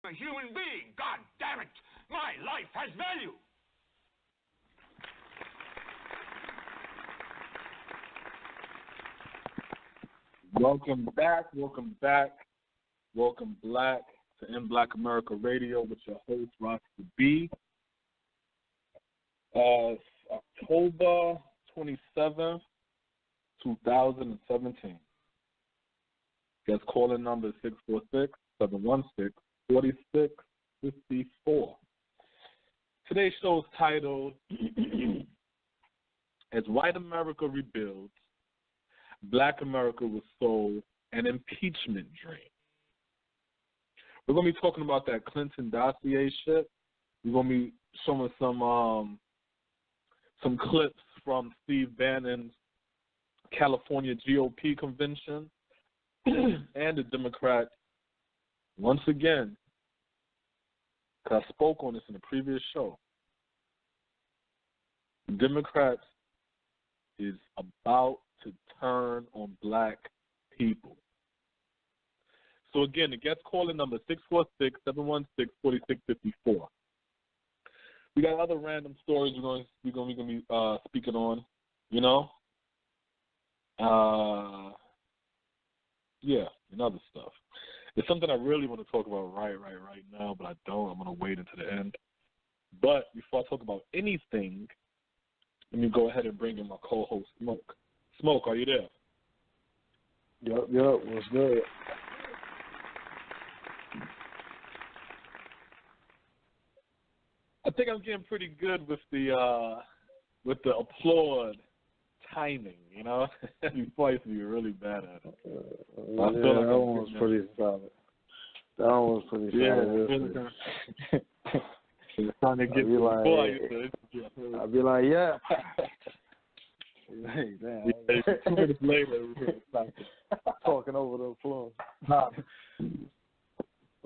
a human being. God damn it. My life has value. Welcome back. Welcome black to In Black America Radio with your host, Rasta B. October 27th, 2017. Guest calling number is 646-716-4654. Today's show is titled, As White America Rebuilds, Black America Was Sold an Impeachment Dream. We're going to be talking about that Clinton Dossier shit. We're going to be showing some clips from Steve Bannon's California GOP convention and the Democrats, once again, because I spoke on this in a previous show, the Democrats is about to turn on black people. So again, the guest calling number 646-716-4654. We got other random stories we're going to be speaking on, you know. Yeah, and other stuff. It's something I really want to talk about right now, but I don't. I'm going to wait until the end. But before I talk about anything, let me go ahead and bring in my co-host, Smoke. Smoke, are you there? Yep, what's good? I think I'm getting pretty good with the applaud timing, you know? Before I used to be really bad at it. Yeah, that one was pretty solid. Trying to get I'd be like, yeah. Hey, damn. 2 minutes later, talking over the applause.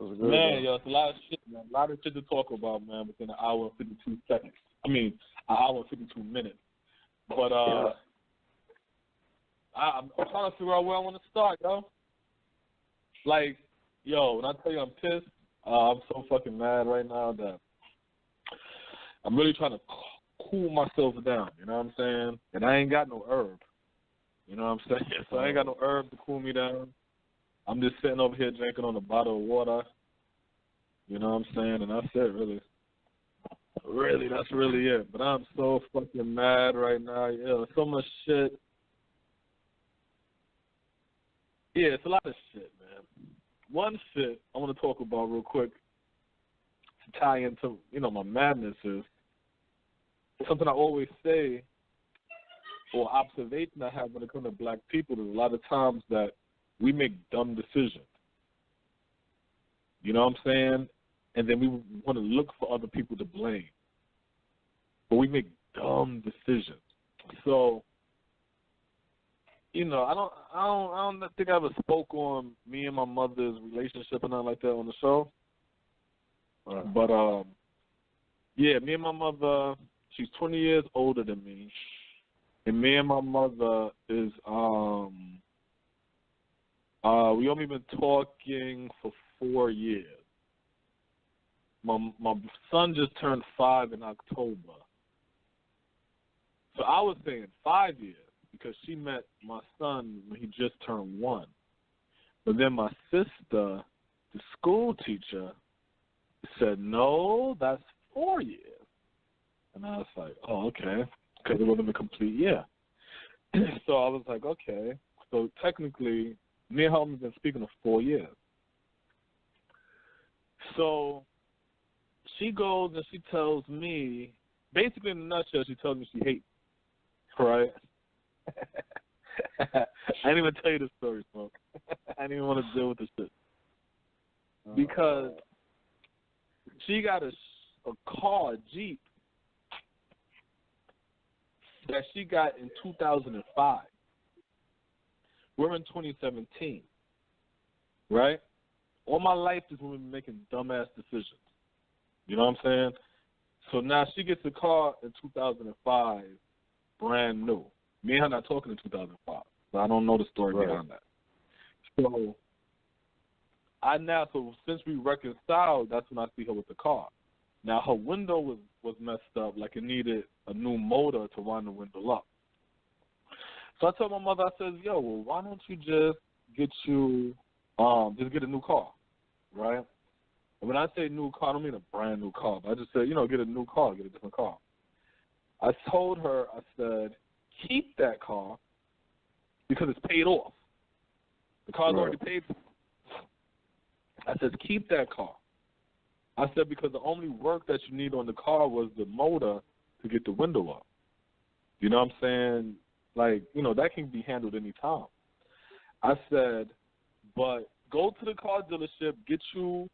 Man, yo, it's a lot of shit, man. A lot of shit to talk about, man, within an hour and 52 seconds. I mean, an hour and 52 minutes. But I'm trying to figure out where I want to start, yo. Like, yo, when I tell you I'm pissed, I'm so fucking mad right now that I'm really trying to cool myself down, you know what I'm saying? And I ain't got no herb, you know what I'm saying? So I ain't got no herb to cool me down. I'm just sitting over here drinking on a bottle of water, you know what I'm saying? And that's it, really. Really, that's really it. But I'm so fucking mad right now. Yeah, so much shit. Yeah, it's a lot of shit, man. One shit I want to talk about real quick to tie into, you know, my madness is something I always say, or observation I have when it comes to black people. There's a lot of times that we make dumb decisions. You know what I'm saying? And then we want to look for other people to blame. But we make dumb decisions. So, you know, I don't think I ever spoke on me and my mother's relationship or nothing like that on the show. But yeah, me and my mother, she's 20 years older than me, and me and my mother is we only been talking for 4 years. My son just turned 5 in October. So I was saying 5 years because she met my son when he just turned 1. But then my sister, the school teacher, said, no, that's 4 years. And I was like, oh, okay, because it wasn't a complete year. So I was like, okay. So technically, me and her have been speaking of 4 years. So she goes and she tells me, basically in a nutshell, she tells me she hates me, right? I didn't even tell you the story, Smoke. I didn't even want to deal with this shit. Because she got a car, a Jeep, that she got in 2005. We're in 2017, right? All my life is when we've been making dumbass decisions. You know what I'm saying? So now she gets a car in 2005, brand new. Me and her not talking in 2005, so I don't know the story behind that. So So since we reconciled, that's when I see her with the car. Now her window was messed up, like it needed a new motor to wind the window up. So I told my mother, I said, yo, well, why don't you just get a new car, right? And when I say new car, I don't mean a brand new car, but I just said, get a new car, get a different car. I told her, I said, keep that car because it's paid off. The car's already paid for. I said, keep that car. I said, because the only work that you need on the car was the motor to get the window up. You know what I'm saying? Like, that can be handled any time. I said, but go to the car dealership, get you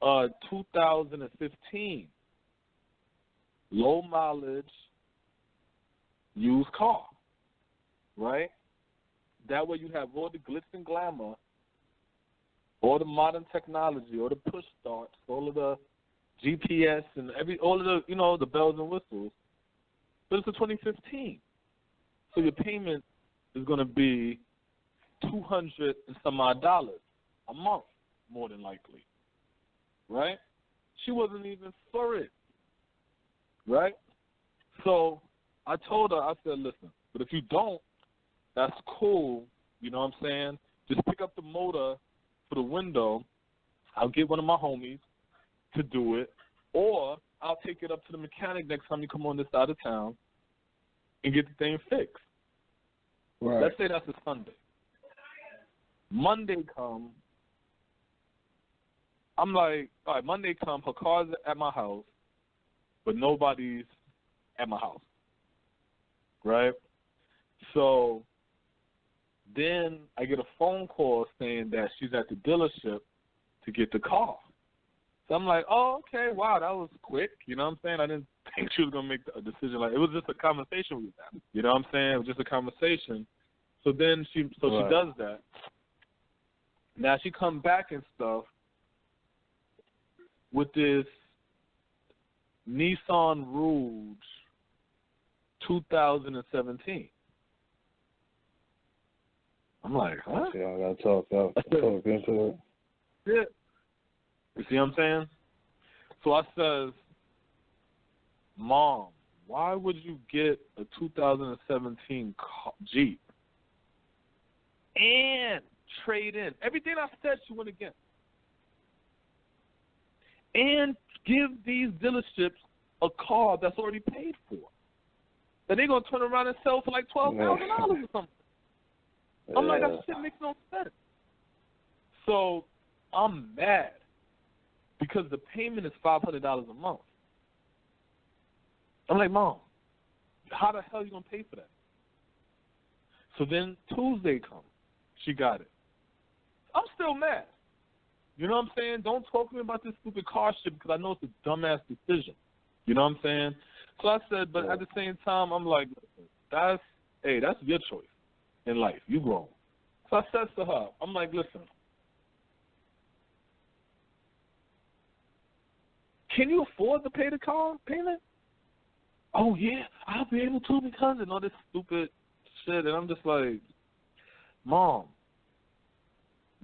a 2015 low mileage used car, right? That way you have all the glitz and glamour, all the modern technology, all the push starts, all of the GPS and all of the, the bells and whistles. But it's a 2015. So your payment is going to be $200 and some odd a month, more than likely. Right? She wasn't even for it. Right? So I told her, I said, listen, but if you don't, that's cool. You know what I'm saying? Just pick up the motor for the window. I'll get one of my homies to do it, or I'll take it up to the mechanic next time you come on this side of town and get the thing fixed. Right. Let's say that's a Sunday. Monday come, I'm like, all right, Monday come, her car's at my house, but nobody's at my house, right? So then I get a phone call saying that she's at the dealership to get the car. So I'm like, oh, okay, wow, that was quick. You know what I'm saying? I didn't think she was going to make a decision. Like, it was just a conversation we had. You know what I'm saying? It was just a conversation. So then she does that. Now she come back and stuff with this Nissan Rouge 2017. I'm like, huh? Yeah, I got to talk into it. Yeah. You see what I'm saying? So I says, Mom, why would you get a 2017 Jeep and trade in everything I said she went against, and give these dealerships a car that's already paid for, that they're going to turn around and sell for like $12,000 or something? I'm like, that shit makes no sense. So I'm mad because the payment is $500 a month. I'm like, Mom, how the hell are you going to pay for that? So then Tuesday comes. She got it. I'm still mad. You know what I'm saying? Don't talk to me about this stupid car shit because I know it's a dumbass decision. You know what I'm saying? So I said, but at the same time, I'm like, that's your choice in life. You grown. So I said to her, I'm like, listen, can you afford to pay the car payment? Oh, yeah, I'll be able to because of all this stupid shit. And I'm just like, Mom,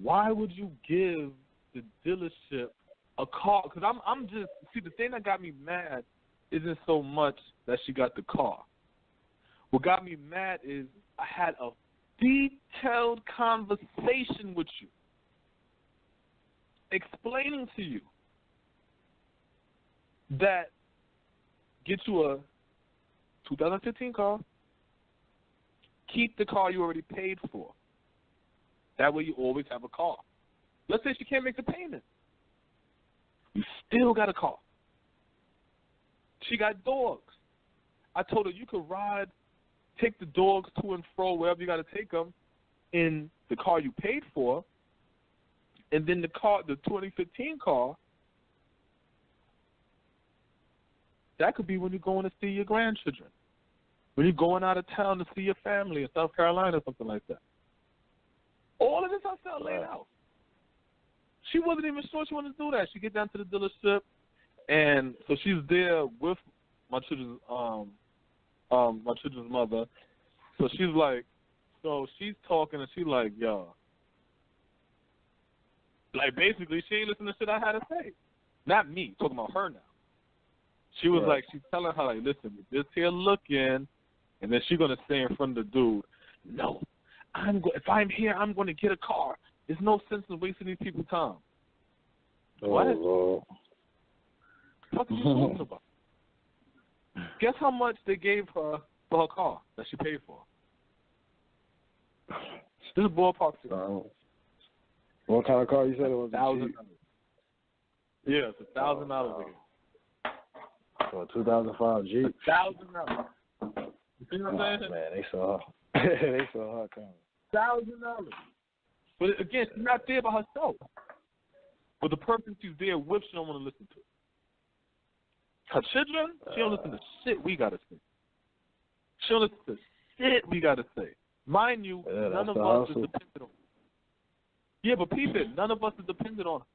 why would you give the dealership a car? Because I'm just, see, the thing that got me mad isn't so much that she got the car. What got me mad is I had a detailed conversation with you, explaining to you that get you a 2015 car, keep the car you already paid for. That way you always have a car. Let's say she can't make the payment. You still got a car. She got dogs. I told her you could take the dogs to and fro wherever you got to take them in the car you paid for, and then the 2015 car, that could be when you're going to see your grandchildren, when you're going out of town to see your family in South Carolina or something like that. All of this I saw laid out. She wasn't even sure she wanted to do that. She get down to the dealership, and so she's there with my children's mother. So she's talking, and she's like, yo, Like, basically, she ain't listening to shit I had to say. Not me, talking about her now. She was like, she's telling her, like, listen, this here looking, and then she's going to say in front of the dude, no, if I'm here, I'm going to get a car. There's no sense in wasting these people's time. What? Lord. What are you talking about? Guess how much they gave her for her car that she paid for? This is ballpark. What kind of car you said it was? $1,000. Yeah, it's $1,000 again. So a 2005 Jeep. $1,000. You see what I'm saying? Man, they saw her. They saw her coming. $1,000. But again, she's not there by herself. But the person she's there with, she don't want to listen to. Her children, she don't listen to shit we gotta say. She don't listen to shit we gotta say. Mind you, none of us is dependent on her. Yeah, but people, none of us is dependent on her.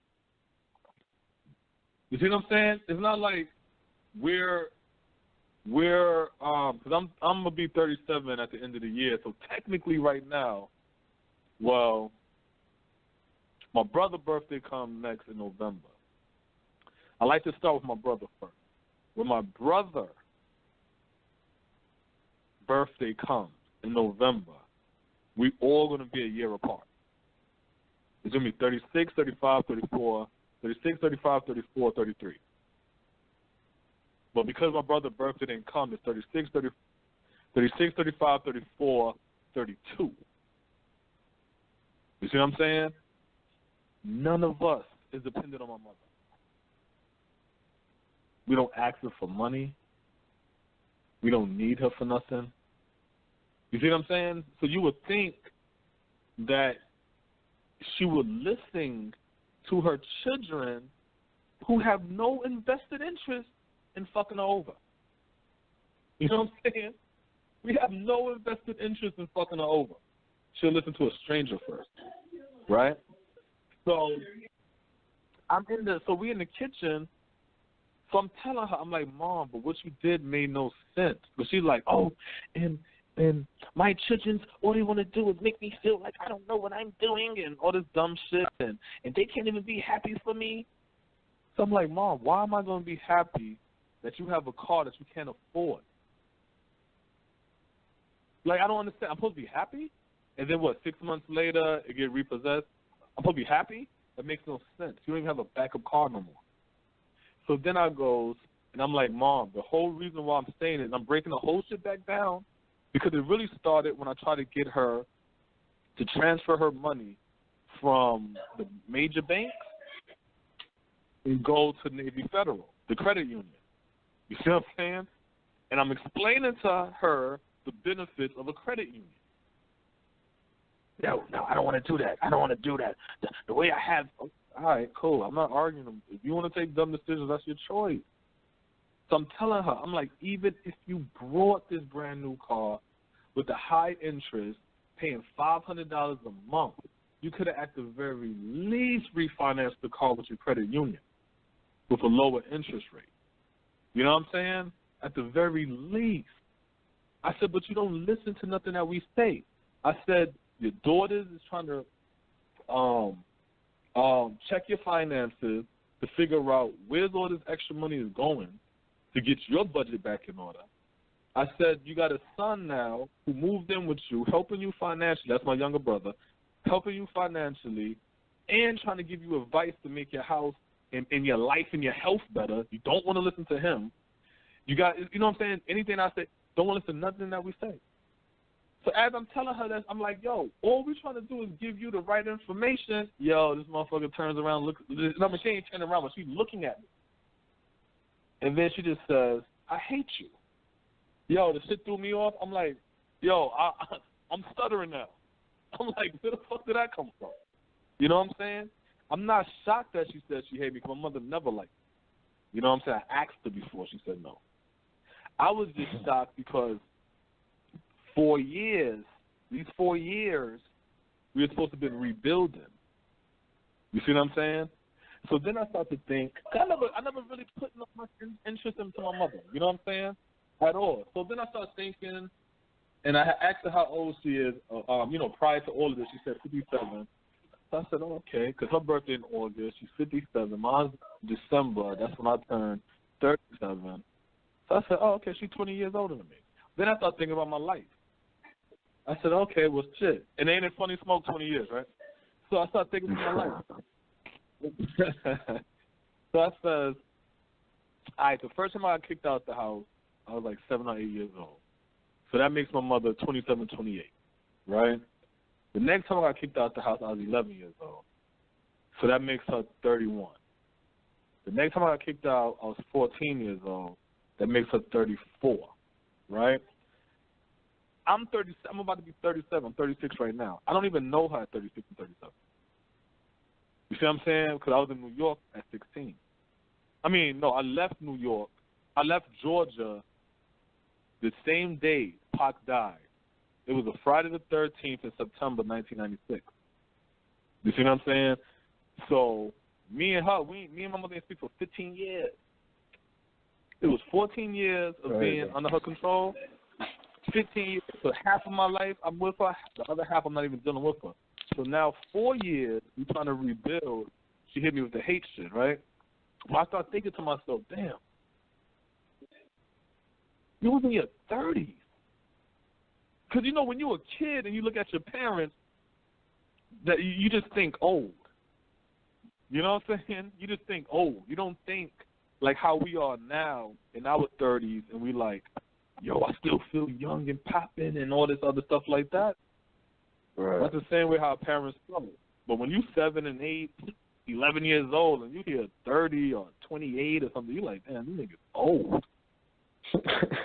You see what I'm saying? It's not like we're because I'm gonna be 37 at the end of the year, so technically right now, well, my brother's birthday comes next in November. I like to start with my brother first. When my brother birthday comes in November, we all going to be a year apart. It's going to be 36, 35, 34, 36, 35, 34, 33. But because my brother's birthday didn't come, it's 36, 35, 34, 32. You see what I'm saying? None of us is dependent on my mother. We don't ask her for money. We don't need her for nothing. You see what I'm saying? So you would think that she would listen to her children who have no invested interest in fucking her over. You know what I'm saying? We have no invested interest in fucking her over. She'll listen to a stranger first, right? So we in the kitchen. So I'm telling her, I'm like, Mom, but what you did made no sense. But she's like, oh, and my children, all they want to do is make me feel like I don't know what I'm doing and all this dumb shit, and they can't even be happy for me. So I'm like, Mom, why am I going to be happy that you have a car that you can't afford? Like, I don't understand. I'm supposed to be happy? And then what, 6 months later, it get repossessed? I'm supposed to be happy? That makes no sense. You don't even have a backup car no more. So then I goes, and I'm like, Mom, the whole reason why I'm saying it, and I'm breaking the whole shit back down, because it really started when I tried to get her to transfer her money from the major banks and go to Navy Federal, the credit union. You see what I'm saying? And I'm explaining to her the benefits of a credit union. No, I don't want to do that. I don't want to do that. The way I have... All right, cool. I'm not arguing them. If you want to take dumb decisions, that's your choice. So I'm telling her, I'm like, even if you brought this brand new car with the high interest, paying $500 a month, you could have at the very least refinanced the car with your credit union with a lower interest rate. You know what I'm saying? At the very least. I said, but you don't listen to nothing that we say. I said, your daughters is trying to check your finances to figure out where's all this extra money is going to get your budget back in order. I said, you got a son now who moved in with you, helping you financially. That's my younger brother, helping you financially and trying to give you advice to make your house and your life and your health better. You don't want to listen to him. You know what I'm saying? Anything I say, don't want to listen to nothing that we say. So as I'm telling her that, I'm like, yo, all we're trying to do is give you the right information. Yo, this motherfucker turns around, she ain't turning around, but she's looking at me. And then she just says, I hate you. Yo, the shit threw me off. I'm like, yo, I'm stuttering now. I'm like, where the fuck did that come from? You know what I'm saying? I'm not shocked that she said she hated me because my mother never liked me. You know what I'm saying? I asked her before. She said no. I was just shocked because 4 years, these 4 years, we were supposed to be rebuilding. You see what I'm saying? So then I started to think, I never really put much interest into my mother. You know what I'm saying? At all. So then I started thinking, and I asked her how old she is, prior to all of this. She said 57. So I said, oh, okay, because her birthday in August, she's 57. Mine's December. That's when I turned 37. So I said, oh, okay, she's 20 years older than me. Then I started thinking about my life. I said, okay, well, shit. And ain't it funny, smoke 20 years, right? So I started thinking about my life. So I said, all right, the first time I got kicked out the house, I was like 7 or 8 years old. So that makes my mother 27, 28, right? The next time I got kicked out the house, I was 11 years old. So that makes her 31. The next time I got kicked out, I was 14 years old. That makes her 34, right? I'm about to be 37. I'm 36 right now. I don't even know her at 36 and 37. You see what I'm saying? Because I was in New York at 16. I mean, no, I left New York. I left Georgia the same day Pac died. It was a Friday the 13th in September 1996. You see what I'm saying? So me and her, me and my mother didn't speak for 15 years. It was 14 years of being under her control. 15 years. So half of my life I'm with her. The other half I'm not even dealing with her. So now 4 years we trying to rebuild. She hit me with the hate shit, right? Well, I started thinking to myself, damn, you was in your 30s. Because, you know, when you're a kid and you look at your parents, that you just think old. You know what I'm saying? You just think old. You don't think like how we are now in our 30s and we like, yo, I still feel young and popping and all this other stuff like that. Right. That's the same way how parents feel. But when you 7 and 8, 11 years old and you hear 30 or 28 or something, you're like, damn, this nigga's old.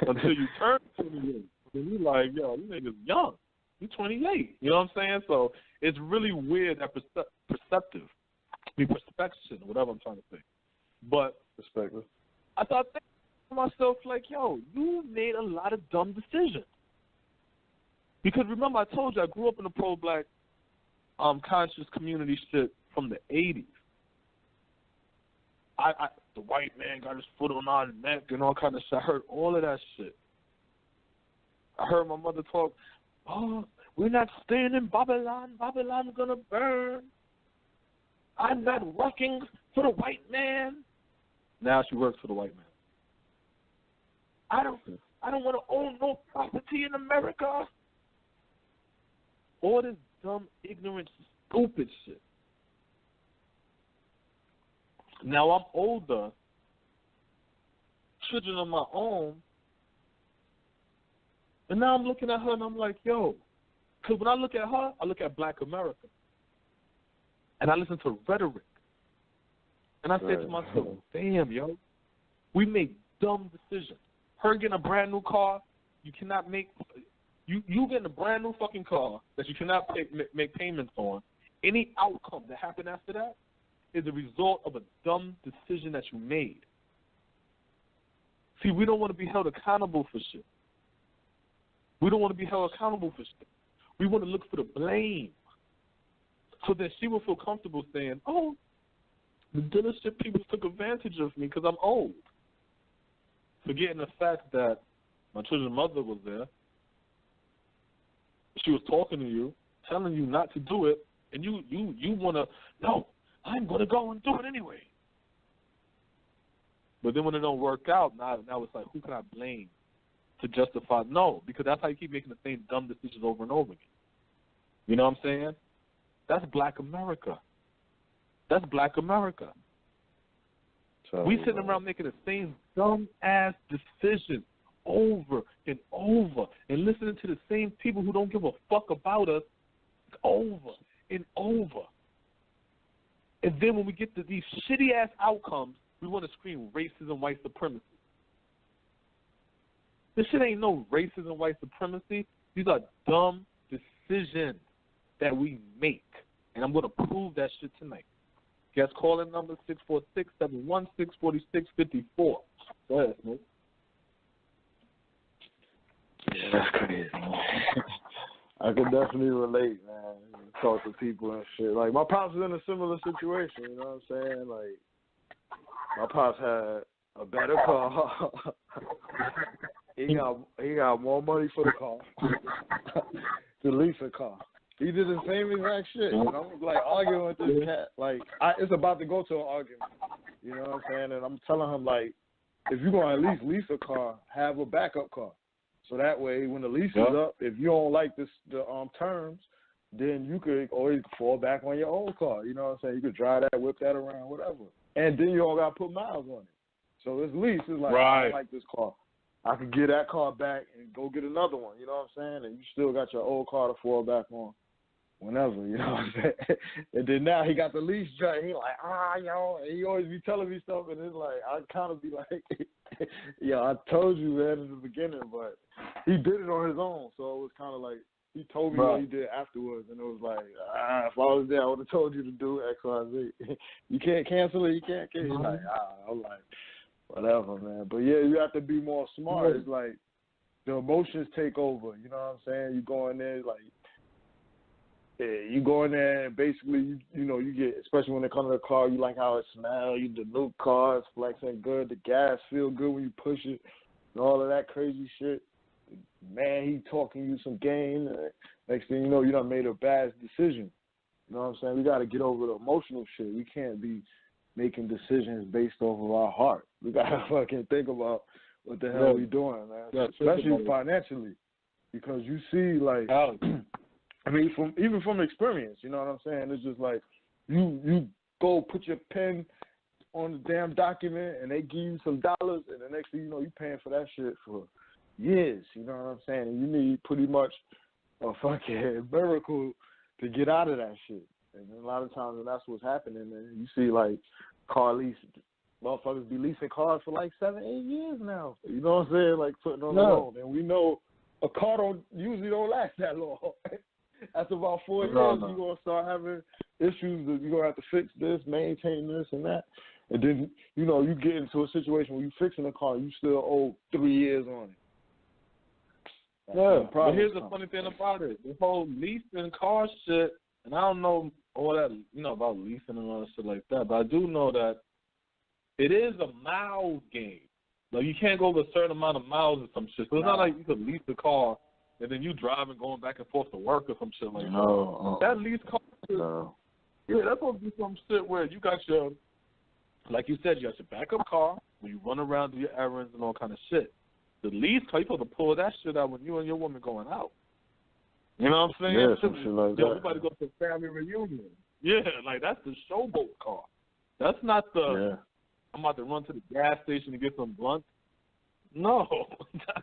Until you turn 28. And you're like, yo, this nigga's young. You're 28. You know what I'm saying? So it's really weird, that perception, whatever I'm trying to say. But Perspective. I thought to myself, like, yo, you made a lot of dumb decisions. Because remember, I told you I grew up in the pro-black conscious community shit from the 80s. The white man got his foot on our neck and all kind of shit. I heard all of that shit. I heard my mother talk, oh, we're not staying in Babylon. Babylon's going to burn. I'm not working for the white man. Now she works for the white man. I don't want to own no property in America. All this dumb, ignorant, stupid shit. Now I'm older, children of my own, and now I'm looking at her and I'm like, yo, because when I look at her, I look at Black America. And I listen to rhetoric. And I say to myself, damn, yo, we make dumb decisions. Her getting a brand new car, you cannot make, you getting a brand new fucking car that you cannot make payments on. Any outcome that happened after that is a result of a dumb decision that you made. See, we don't want to be held accountable for shit. We don't want to be held accountable for shit. We want to look for the blame. So that she will feel comfortable saying, oh, the dealership people took advantage of me because I'm old. Forgetting the fact that my children's mother was there. She was talking to you, telling you not to do it, and you want to, no, I'm going to go and do it anyway. But then when it don't work out, now it's like, who can I blame to justify? No, because that's how you keep making the same dumb decisions over and over again. You know what I'm saying? That's Black America. That's Black America. We sitting around making the same dumb-ass decisions over and over and listening to the same people who don't give a fuck about us over and over. And then when we get to these shitty-ass outcomes, we want to scream racism, white supremacy. This shit ain't no racism, white supremacy. These are dumb decisions that we make. And I'm going to prove that shit tonight. Guest calling number 646-716-4654. Go ahead, Snoop. Yeah, that's crazy, man. I can definitely relate, man. Talk to people and shit. Like, my pops was in a similar situation, you know what I'm saying? Like, my pops had a better car. He got more money for the car to lease a car. He did the same exact shit. And I'm like arguing with this cat. Like it's about to go to an argument. You know what I'm saying? And I'm telling him like, if you're gonna at least lease a car, have a backup car. So that way, when the lease is up, if you don't like the terms, then you could always fall back on your old car. You know what I'm saying? You could drive that, whip that around, whatever. And then you don't got to put miles on it. So this lease is like, I don't like this car. I could get that car back and go get another one. You know what I'm saying? And you still got your old car to fall back on whenever. You know what I'm saying? And then now he got the lease drive. He like, yo. And he always be telling me stuff. And it's like, I kind of be like, yeah, I told you, man, in the beginning. But he did it on his own. So it was kind of like, he told me what he did afterwards, and it was like, if I was there, I would have told you to do X, Y, Z. You can't cancel it. You can't. He's like, I'm like, whatever, man. But yeah, you have to be more smart. It's like the emotions take over. You know what I'm saying? You go in there like, you go in there and basically, you get, especially when it comes to the car, you like how it smells. The new car is flexing good. The gas feel good when you push it, and all of that crazy shit. Man, he talking you some game. Next thing you know, you done made a bad decision. You know what I'm saying? We got to get over the emotional shit. We can't be making decisions based off of our heart. We got to fucking think about what the hell we doing, man. Especially financially. Because you see, like, I mean, even from experience, you know what I'm saying? It's just like you go put your pen on the damn document and they give you some dollars, and the next thing you know, you paying for that shit for years, you know what I'm saying? And you need pretty much a fucking miracle to get out of that shit. And a lot of times that's what's happening, man. You see, like, car lease, motherfuckers be leasing cars for like 7-8 years now. You know what I'm saying? Like, putting on the loan. And we know a car usually don't last that long. After about 4 years, you're going to start having issues. You're going to have to fix this, maintain this, and that. And then, you get into a situation where you're fixing a car, you still owe 3 years on it. But here's the funny thing about it. The whole leasing car shit, and I don't know all that, about leasing and all that shit like that, but I do know that it is a miles game. Like, you can't go over a certain amount of miles or some shit. So it's not like you could lease the car and then you driving going back and forth to work or some shit like that. That lease car shit, that's supposed to be some shit where you got your, like you said, you got your backup car where you run around, do your errands and all kind of shit. The lease car, you're supposed to pull that shit out when you and your woman going out. You know what I'm saying? Yeah, some shit like that. We about to go to a family reunion. Yeah, like that's the showboat car. That's not the, I'm about to run to the gas station to get some blunts. No.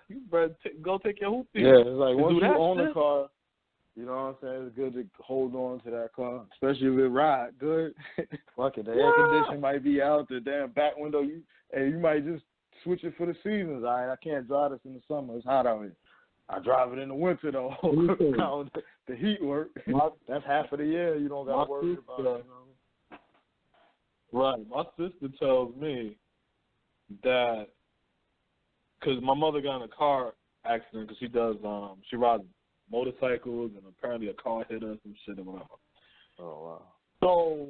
You better go take your hoopty. Yeah, it's like once you own a car, you know what I'm saying, it's good to hold on to that car, especially if it ride good. Fuck it, the air conditioning might be out, the damn back window, you might just switch it for the seasons. All right, I can't drive this in the summer. It's hot out here. I drive it in the winter, though. The heat work. That's half of the year. You don't got to worry about it. Right. My sister tells me that because my mother got in a car accident because she rides motorcycles and apparently a car hit her, some shit or whatever. Oh, wow. So,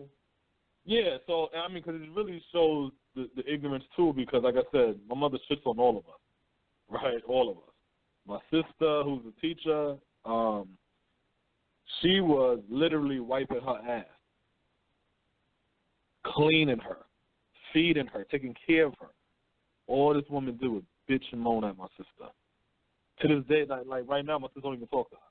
yeah. So, I mean, because it really shows the ignorance, too, because, like I said, my mother shits on all of us, right? All of us. My sister, who's a teacher, she was literally wiping her ass, cleaning her, feeding her, taking care of her. All this woman do is bitch and moan at my sister. To this day, like right now, my sister don't even talk to her.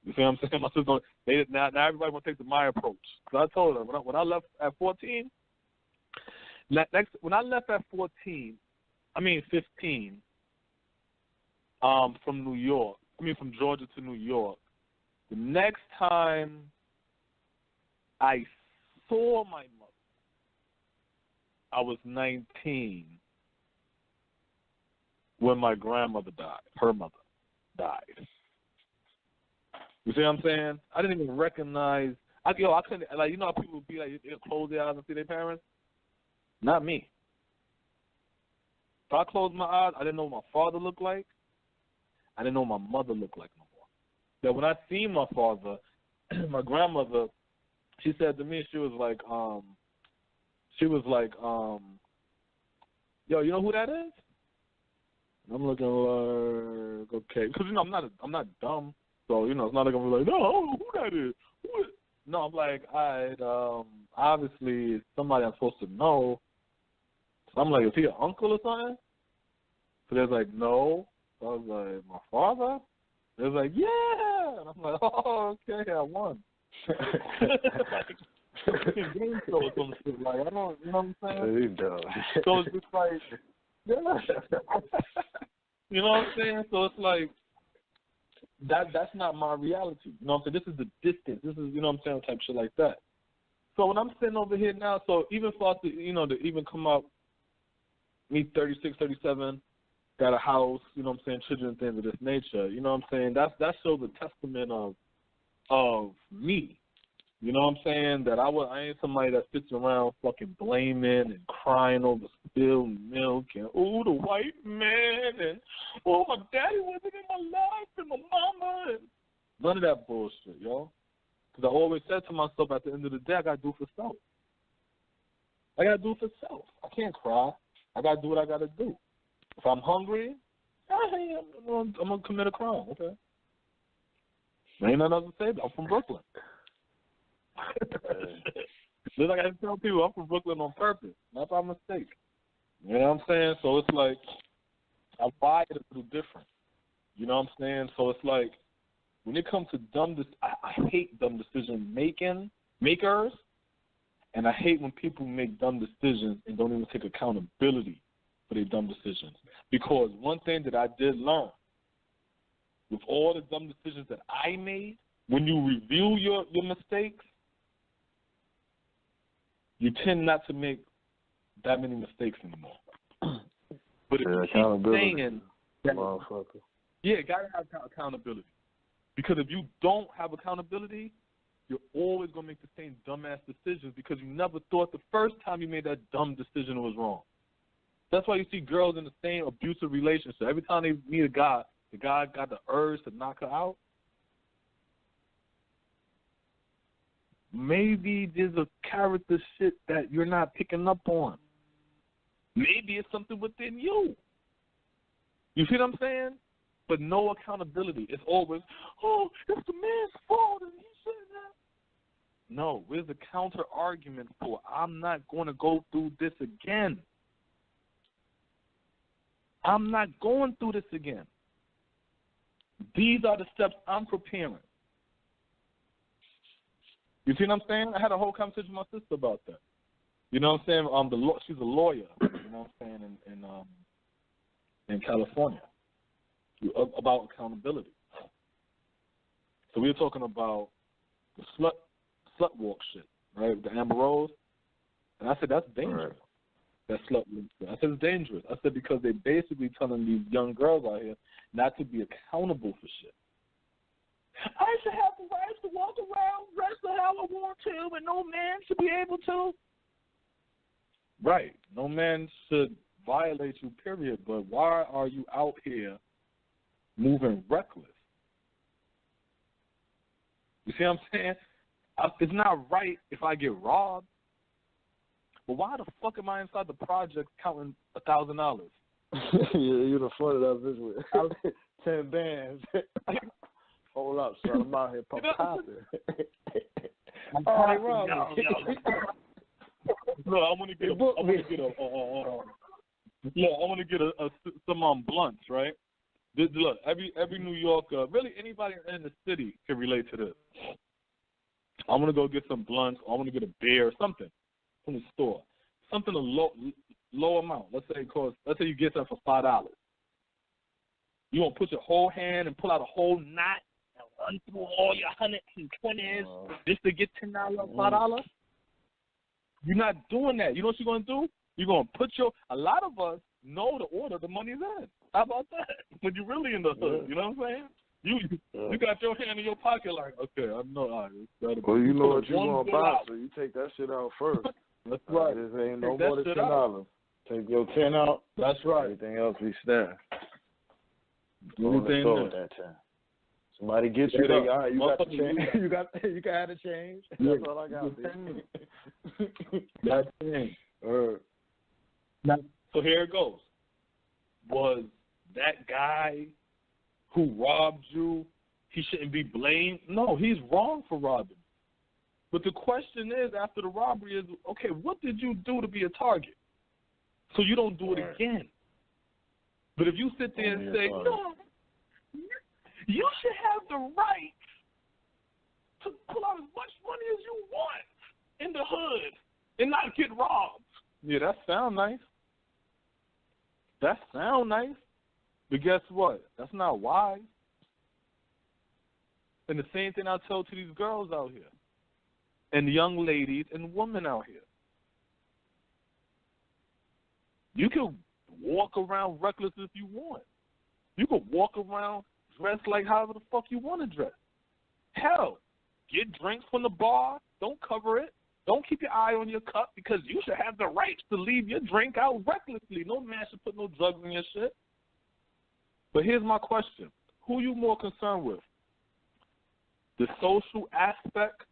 You see what I'm saying? My sister, now everybody want to take the my approach. So I told her when I left at 14. When I left at 15, from Georgia to New York, the next time I saw my mother, I was 19 when my grandmother died. Her mother died. You see what I'm saying? I didn't even recognize. I couldn't, like, how people be like, they'll close their eyes and see their parents? Not me. If I closed my eyes, I didn't know what my father looked like. I didn't know what my mother looked like no more. But when I seen my father, my grandmother, she said to me, she was like, yo, you know who that is? And I'm looking like, okay, because I'm not dumb. So, you know, it's not like I'm like, no, who that is? Who is? No, I'm like, all right, obviously it's somebody I'm supposed to know. So I'm like, is he an uncle or something? So they're like, no. So I was like, my father? They're like, yeah. And I'm like, oh, okay, I won. Like, game show or some shit. Like, I don't, you know what I'm saying? So it's just like, yeah. You know what I'm saying? So it's like, that's not my reality. You know what I'm saying? This is the distance. This is, you know what I'm saying, type shit like that. So when I'm sitting over here now, so even for us to, you know, to even come up, me 36, 37, got a house, you know what I'm saying, children and things of this nature, you know what I'm saying? That shows a testament of me. You know what I'm saying? That I ain't somebody that sits around fucking blaming and crying over spilled milk and, oh, the white man and, oh, my daddy wasn't in my life and my mama and none of that bullshit, yo. Because I always said to myself at the end of the day, I got to do for self. I got to do for self. I can't cry. I got to do what I got to do. If I'm hungry, I'm going to commit a crime, okay? There ain't nothing else to say. I'm from Brooklyn. Just like I tell people, I'm from Brooklyn on purpose, not by mistake. You know what I'm saying? So it's like I wired it a little different. You know what I'm saying? So it's like when it comes to I hate dumb decision makers, and I hate when people make dumb decisions and don't even take accountability for their dumb decisions. Because one thing that I did learn with all the dumb decisions that I made, when you review your mistakes, you tend not to make that many mistakes anymore. But if you keep saying that, yeah, gotta have accountability. Because if you don't have accountability, you're always gonna make the same dumbass decisions because you never thought the first time you made that dumb decision was wrong. That's why you see girls in the same abusive relationship. Every time they meet a guy, the guy got the urge to knock her out. Maybe there's a character shit that you're not picking up on. Maybe it's something within you. You see what I'm saying? But no accountability. It's always, oh, it's the man's fault and he shouldn't have. No, where's the counter argument for I'm not going to go through this again? I'm not going through this again. These are the steps I'm preparing. You see what I'm saying? I had a whole conversation with my sister about that. You know what I'm saying? She's a lawyer, you know what I'm saying, in California about accountability. So we were talking about the slut walk shit, right? The Amber Rose. And I said, that's dangerous. Right. That slut walk shit. I said, it's dangerous. I said, because they're basically telling these young girls out here not to be accountable for shit. I should have the right to walk around, dress how I want to, and no man should be able to. Right. No man should violate you, period. But why are you out here moving reckless? You see what I'm saying? It's not right if I get robbed. But why the fuck am I inside the project counting $1,000? Yeah, you're the fun of that bitch with 10 bands. Hold up, son. I'm out here popping. I'm trying to rob me. No, I want to get some blunts, right? Look, every New Yorker, really anybody in the city can relate to this. I want to go get some blunts, or I want to get a beer or something from the store. Something a low amount. Let's say you get something for $5. You won't put your whole hand and pull out a whole knot and run through all your 120s just to get $10 or $5? You're not doing that. You know what you're going to do? You're going to put a lot of us know the order the money's in. How about that? When you're really in the hood, you know what I'm saying? You got your hand in your pocket like, okay, I know. All right, well, you know what you want to buy, so you take that shit out first. That's right. This ain't no more than $10. Take your 10 out. That's right. Everything else we stand. Anything at that time. Somebody gets you, all right, you got the change. You can have the change. That's all I got. That's it. So here it goes. Was that guy who robbed you he shouldn't be blamed. No, he's wrong for robbing. But the question is, after the robbery is, okay, what did you do to be a target? So you don't do it again. But if you sit there and say, no, you should have the right to pull out as much money as you want in the hood and not get robbed. Yeah, that sound nice. That sound nice. But guess what? That's not wise. And the same thing I tell to these girls out here and young ladies and women out here. You can walk around reckless if you want. You can walk around dressed like however the fuck you want to dress. Hell, get drinks from the bar. Don't cover it. Don't keep your eye on your cup because you should have the right to leave your drink out recklessly. No man should put no drugs in your shit. But here's my question. Who are you more concerned with? The social aspect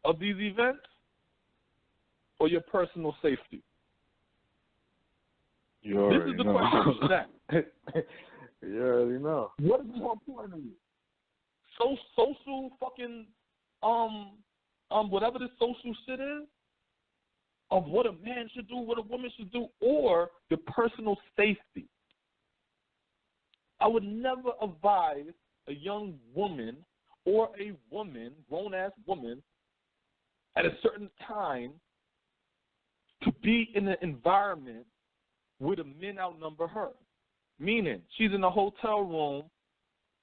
of these events or your personal safety? You already This is the know. question you should ask. You already know. What is more important to you? Social fucking whatever this social shit is, of what a man should do, what a woman should do, or your personal safety. I would never advise a young woman or a woman, grown-ass woman, at a certain time to be in an environment where the men outnumber her. Meaning, she's in a hotel room,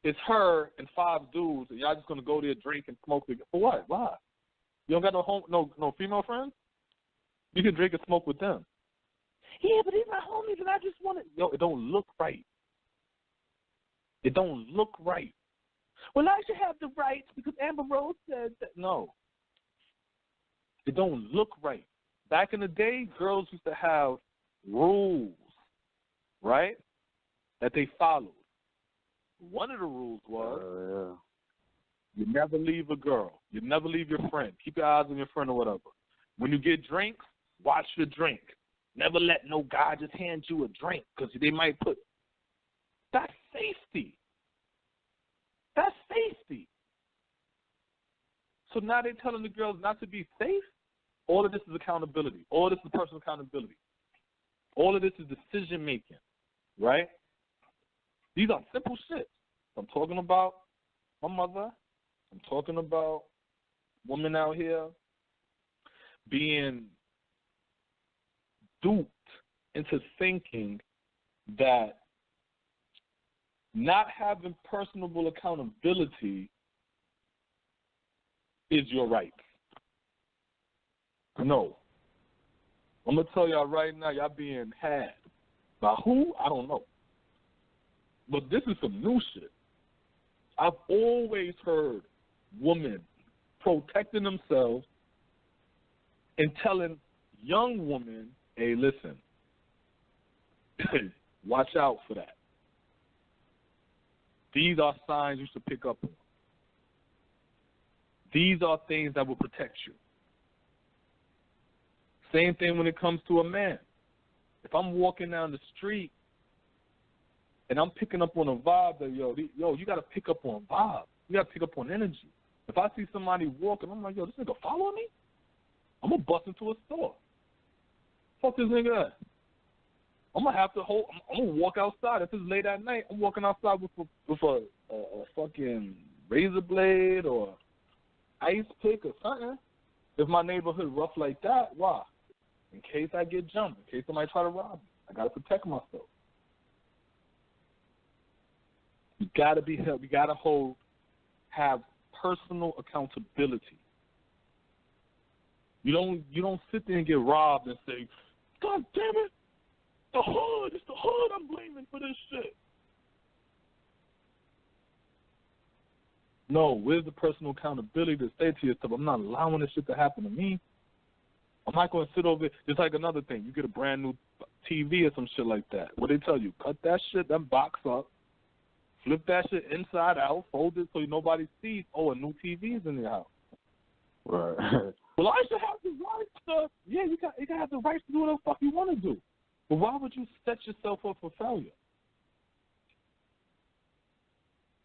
it's her and 5 dudes, and y'all just going to go there, drink, and smoke together. For what? Why? You don't got no female friends? You can drink and smoke with them. Yeah, but these my homies, and I just want to. Yo, it don't look right. It don't look right. Well, I should have the rights because Amber Rose said that. No. It don't look right. Back in the day, girls used to have rules, right, that they followed. One of the rules was you never leave a girl. You never leave your friend. Keep your eyes on your friend or whatever. When you get drinks, watch your drink. Never let no guy just hand you a drink because they might put. That's safety. That's safety. So now they're telling the girls not to be safe. All of this is accountability. All of this is personal accountability. All of this is decision making, right? These are simple shit. I'm talking about my mother. I'm talking about women out here being duped into thinking that not having personable accountability is your right. No. I'm going to tell y'all right now, y'all being had. By who? I don't know. But this is some new shit. I've always heard women protecting themselves and telling young women, hey, listen, watch out for that. These are signs you should pick up on. These are things that will protect you. Same thing when it comes to a man. If I'm walking down the street and I'm picking up on a vibe that, you got to pick up on vibe. You got to pick up on energy. If I see somebody walking, I'm like, this nigga follow me? I'm going to bust into a store. Fuck this nigga at? I'm going to have to I'm going to walk outside. If it's late at night, I'm walking outside with a fucking razor blade or ice pick or something. If my neighborhood rough like that, why? In case I get jumped, in case somebody try to rob me. I got to protect myself. You got to be held. You got to have personal accountability. You don't sit there and get robbed and say, God damn it, the hood, it's the hood I'm blaming for this shit. No, where's the personal accountability to say to yourself, I'm not allowing this shit to happen to me. I'm not going to sit over it. Just like another thing, you get a brand new TV or some shit like that. What they tell you, cut that shit, that box up, flip that shit inside out, fold it so nobody sees, a new TV's in your house. Right. Well, I should have the right to, you got to have the right to do whatever the fuck you want to do. But why would you set yourself up for failure?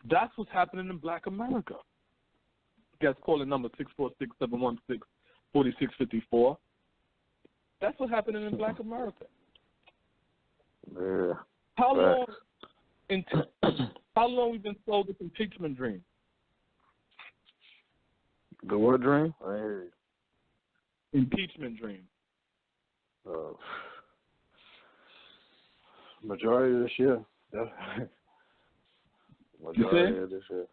That's what's happening in Black America. You guys call it number 646-716-4654. That's what's happening in Black America. Yeah. How long we've been sold this impeachment dream? The what dream? I hear you. Impeachment dream. Majority of this year. Majority of this year.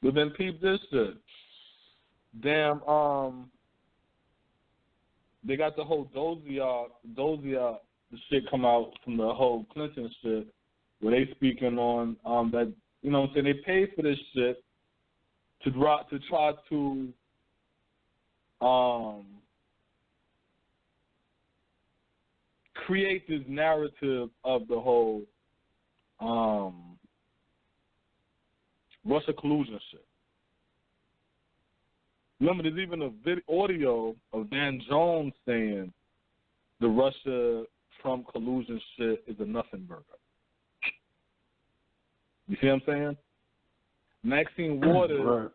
But then peep this shit. Damn, they got the whole Dossier, the shit come out from the whole Clinton shit, where they speaking on that, you know what I'm saying, they paid for this shit to try to create this narrative of the whole Russia collusion shit. Remember, there's even a audio of Van Jones saying the Russia-Trump collusion shit is a nothing burger. You see what I'm saying? Maxine Waters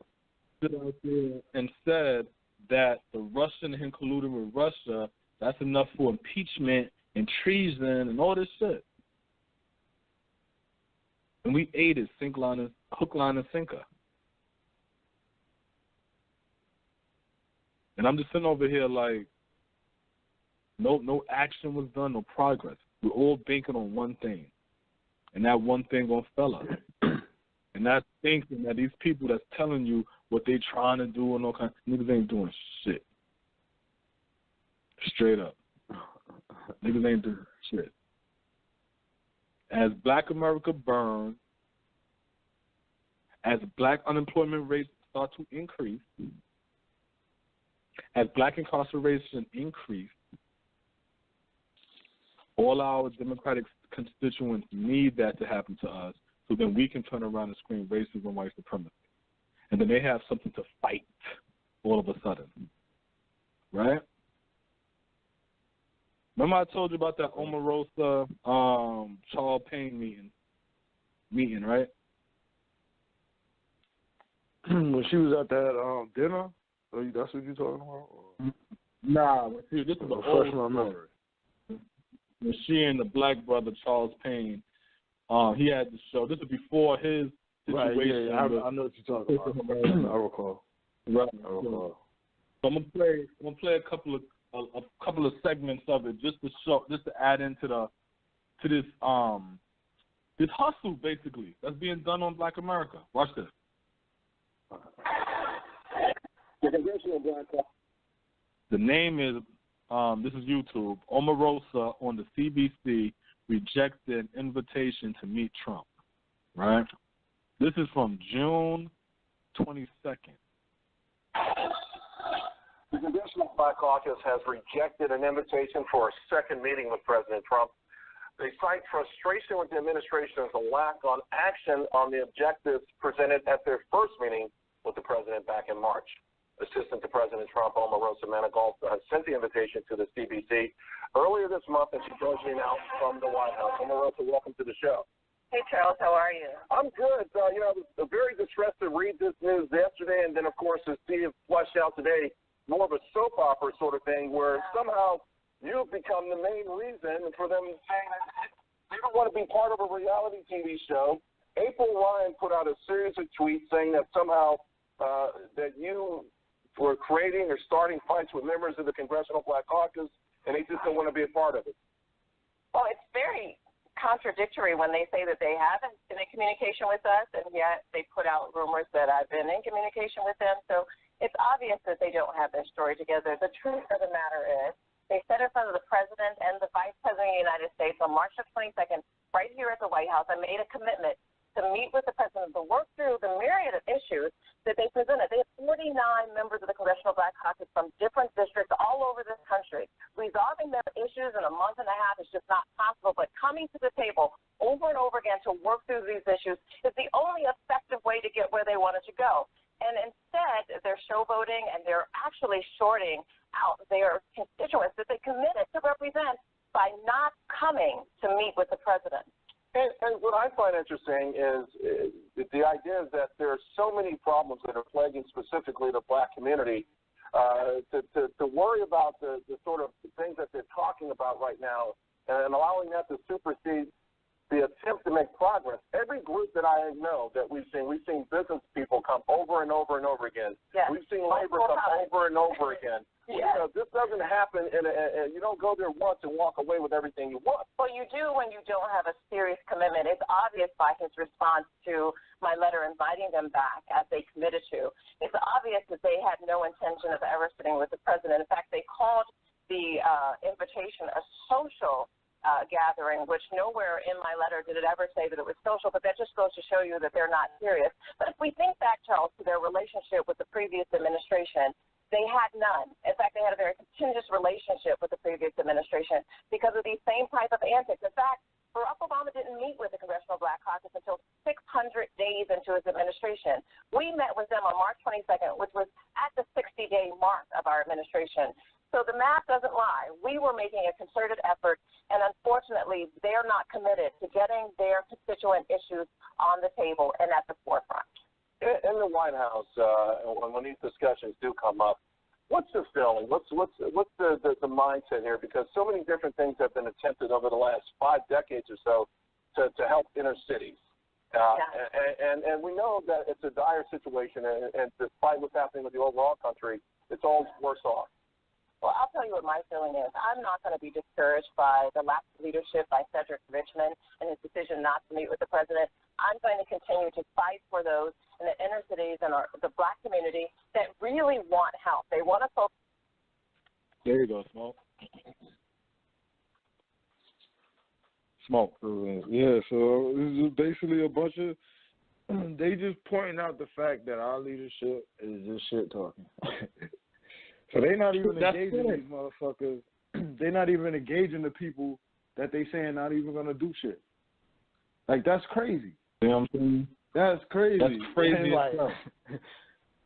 stood out there and said that the Russian and him colluding with Russia, that's enough for impeachment and treason and all this shit. And we ate it, hook, line, and sinker. And I'm just sitting over here like, no action was done, no progress. We're all banking on one thing, and that one thing gonna fail us. And that's thinking that these people that's telling you what they trying to do and all kinds of niggas ain't doing shit. Straight up. Niggas ain't doing shit. As Black America burns, as Black unemployment rates start to increase, as Black incarceration increase, all our Democratic constituents need that to happen to us, so then we can turn around and scream racism and white supremacy. And then they have something to fight all of a sudden. Right? Remember I told you about that Omarosa Charles Payne meeting, right? When she was at that dinner? That's what you're talking about? Nah, this is the old story. When she and the black brother Charles Payne, he had the show. This is before his situation. Right, yeah, I know what you're talking about. I recall. Right. I recall. So I'm gonna play a couple of segments of it just to add into this hustle basically that's being done on Black America. Watch this. The name is this is YouTube. Omarosa on the CBC rejected an invitation to meet Trump. Right. This is from June 22nd. The Congressional Black Caucus has rejected an invitation for a second meeting with President Trump. They cite frustration with the administration's lack of action on the objectives presented at their first meeting with the president back in March. Assistant to President Trump, Omarosa Manigault, has sent the invitation to the CBC earlier this month, and she joins me now from the White House. Omarosa, welcome to the show. Hey, Charles, how are you? I'm good. I was very distressed to read this news yesterday, and then, of course, to see it flushed out today, more of a soap opera sort of thing where somehow you've become the main reason for them saying that they don't want to be part of a reality TV show. April Ryan put out a series of tweets saying that somehow that you were creating or starting fights with members of the Congressional Black Caucus, and they just don't want to be a part of it. Well, it's very contradictory when they say that they haven't been in communication with us, and yet they put out rumors that I've been in communication with them. So it's obvious that they don't have their story together. The truth of the matter is they said in front of the President and the Vice President of the United States on March the 22nd, right here at the White House, I made a commitment to meet with the President to work through the myriad of issues that they presented. They have 49 members of the Congressional Black Caucus from different districts all over this country. Resolving their issues in a month and a half is just not possible, but coming to the table over and over again to work through these issues is the only effective way to get where they wanted to go. And instead, they're showboating and they're actually shorting out their constituents that they committed to represent by not coming to meet with the President. And what I find interesting saying is the idea is that there are so many problems that are plaguing specifically the black community. To worry about the sort of things that they're talking about right now and allowing that to supersede the attempt to make progress. Every group that I know that we've seen business people come over and over and over again. Yes. We've seen labor come over and over again. Yes. You know, this doesn't happen, and you don't go there once and walk away with everything you want. Well, you do when you don't have a serious commitment. It's obvious by his response to my letter inviting them back, as they committed to. It's obvious that they had no intention of ever sitting with the president. In fact, they called the invitation a social gathering, which nowhere in my letter did it ever say that it was social, but that just goes to show you that they're not serious. But if we think back, Charles, to their relationship with the previous administration, they had none. In fact, they had a very contentious relationship with the previous administration because of these same type of antics. In fact, Barack Obama didn't meet with the Congressional Black Caucus until 600 days into his administration. We met with them on March 22nd, which was at the 60-day mark of our administration. So the math doesn't lie. We were making a concerted effort, and unfortunately, they're not committed to getting their constituent issues on the table and at the forefront. In the White House, when these discussions do come up, what's the feeling? What's the mindset here? Because so many different things have been attempted over the last 5 decades or so to help inner cities. And we know that it's a dire situation, and despite what's happening with the overall country, it's all worse off. Well, I'll tell you what my feeling is. I'm not going to be discouraged by the lack of leadership by Cedric Richmond and his decision not to meet with the president. I'm going to continue to fight for those in the inner cities and the black community that really want help. They want to focus. There you go, Smoke. Smoke. Yeah, so this is basically a bunch of they just pointing out the fact that our leadership is just shit talking. So they're not even engaging these motherfuckers. They're not even engaging the people that they saying not even gonna do shit. Like, that's crazy. You know what I'm saying? That's crazy. That's crazy. Like,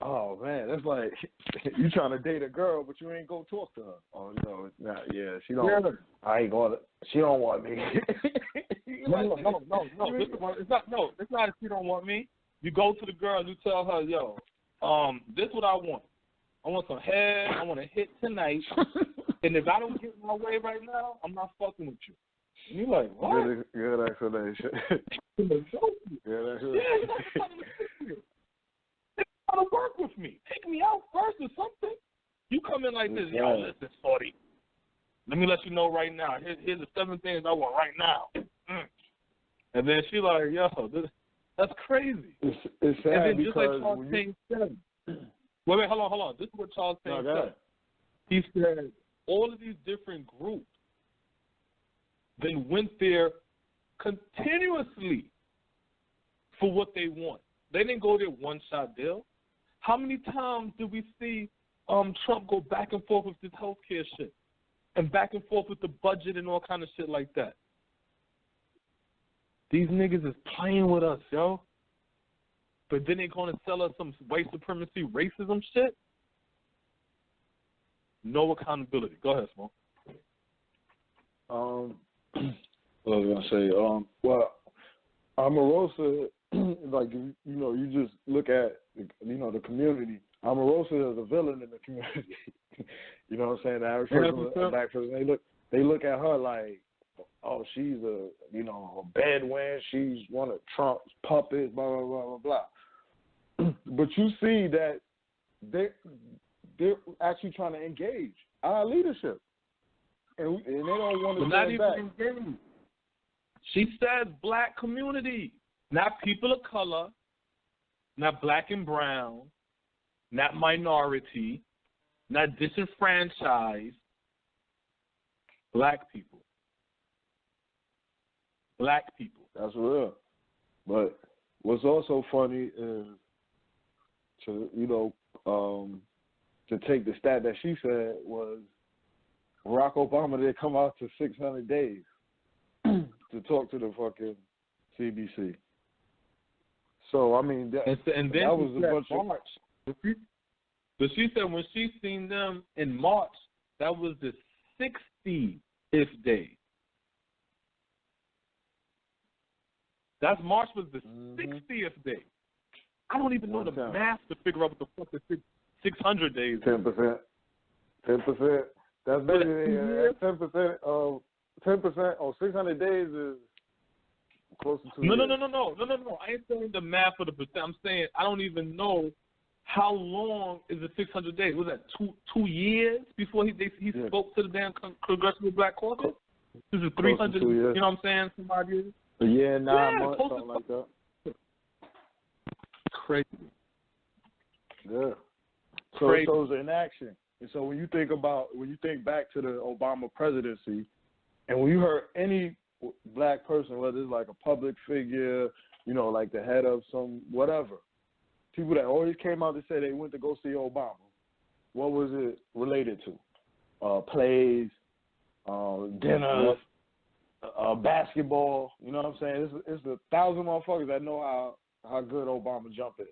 oh man, that's like you trying to date a girl, but you ain't go talk to her. Oh no, nah, yeah, she don't. Yeah. I ain't going. She don't want me. No. It's not. No, it's not if she don't want me. You go to the girl and you tell her, yo, this is what I want. I want some head. I want to hit tonight. And if I don't get my way right now, I'm not fucking with you. And you're like, what? Good explanation. Yeah, that's it. Trying to work with me. Take me out first or something. You come in like this, yo, listen, Shorty. Let me let you know right now. Here's the 7 things I want right now. And then she like, yo, that's crazy. It's sad and then because just like Charles Payne said. Wait, hold on. This is what Charles Payne said. He said all of these different groups then went there continuously for what they want. They didn't go there one-shot deal. How many times did we see Trump go back and forth with this healthcare shit and back and forth with the budget and all kind of shit like that? These niggas is playing with us, yo. But then they're going to sell us some white supremacy, racism shit? No accountability. Go ahead, Smoke. What I was going to say, well, Omarosa, like, you know, you just look at, you know, the community. Omarosa is a villain in the community. You know what I'm saying? The average person, a black person, they look at her like, oh, she's a, you know, a bedouin. She's one of Trump's puppets, blah, blah, blah, blah, blah. But you see that they're actually trying to engage our leadership. And they don't want to not even back. engage. She says black community, not people of color, not black and brown, not minority, not disenfranchised, black people. Black people. That's real. But what's also funny is to, you know, to take the stat that she said was Barack Obama did come out to 600 days to talk to the fucking CBC. So, I mean, that was a bunch of March. But she said when she seen them in March, that was the 60th day. March was the 60th day. I don't even know the math to figure out what the fuck the 600 days is. 10%. 10%. That's basically 10% of 10% on 600 days is close to 2 years. No. I ain't saying the math for the percent. I'm saying I don't even know how long is the 600 days. Was that 2 years before he spoke to the damn Congressional Black Caucus? This is 300. You know what I'm saying? Somebody. A year and 9 months, something like that. Crazy. Yeah. So it shows in action. And so when you think back to the Obama presidency, and when you heard any black person, whether it's like a public figure, you know, like the head of some whatever, people that always came out to say they went to go see Obama, what was it related to? Plays, dinners, basketball. You know what I'm saying? It's 1,000 motherfuckers that know how good Obama jump is.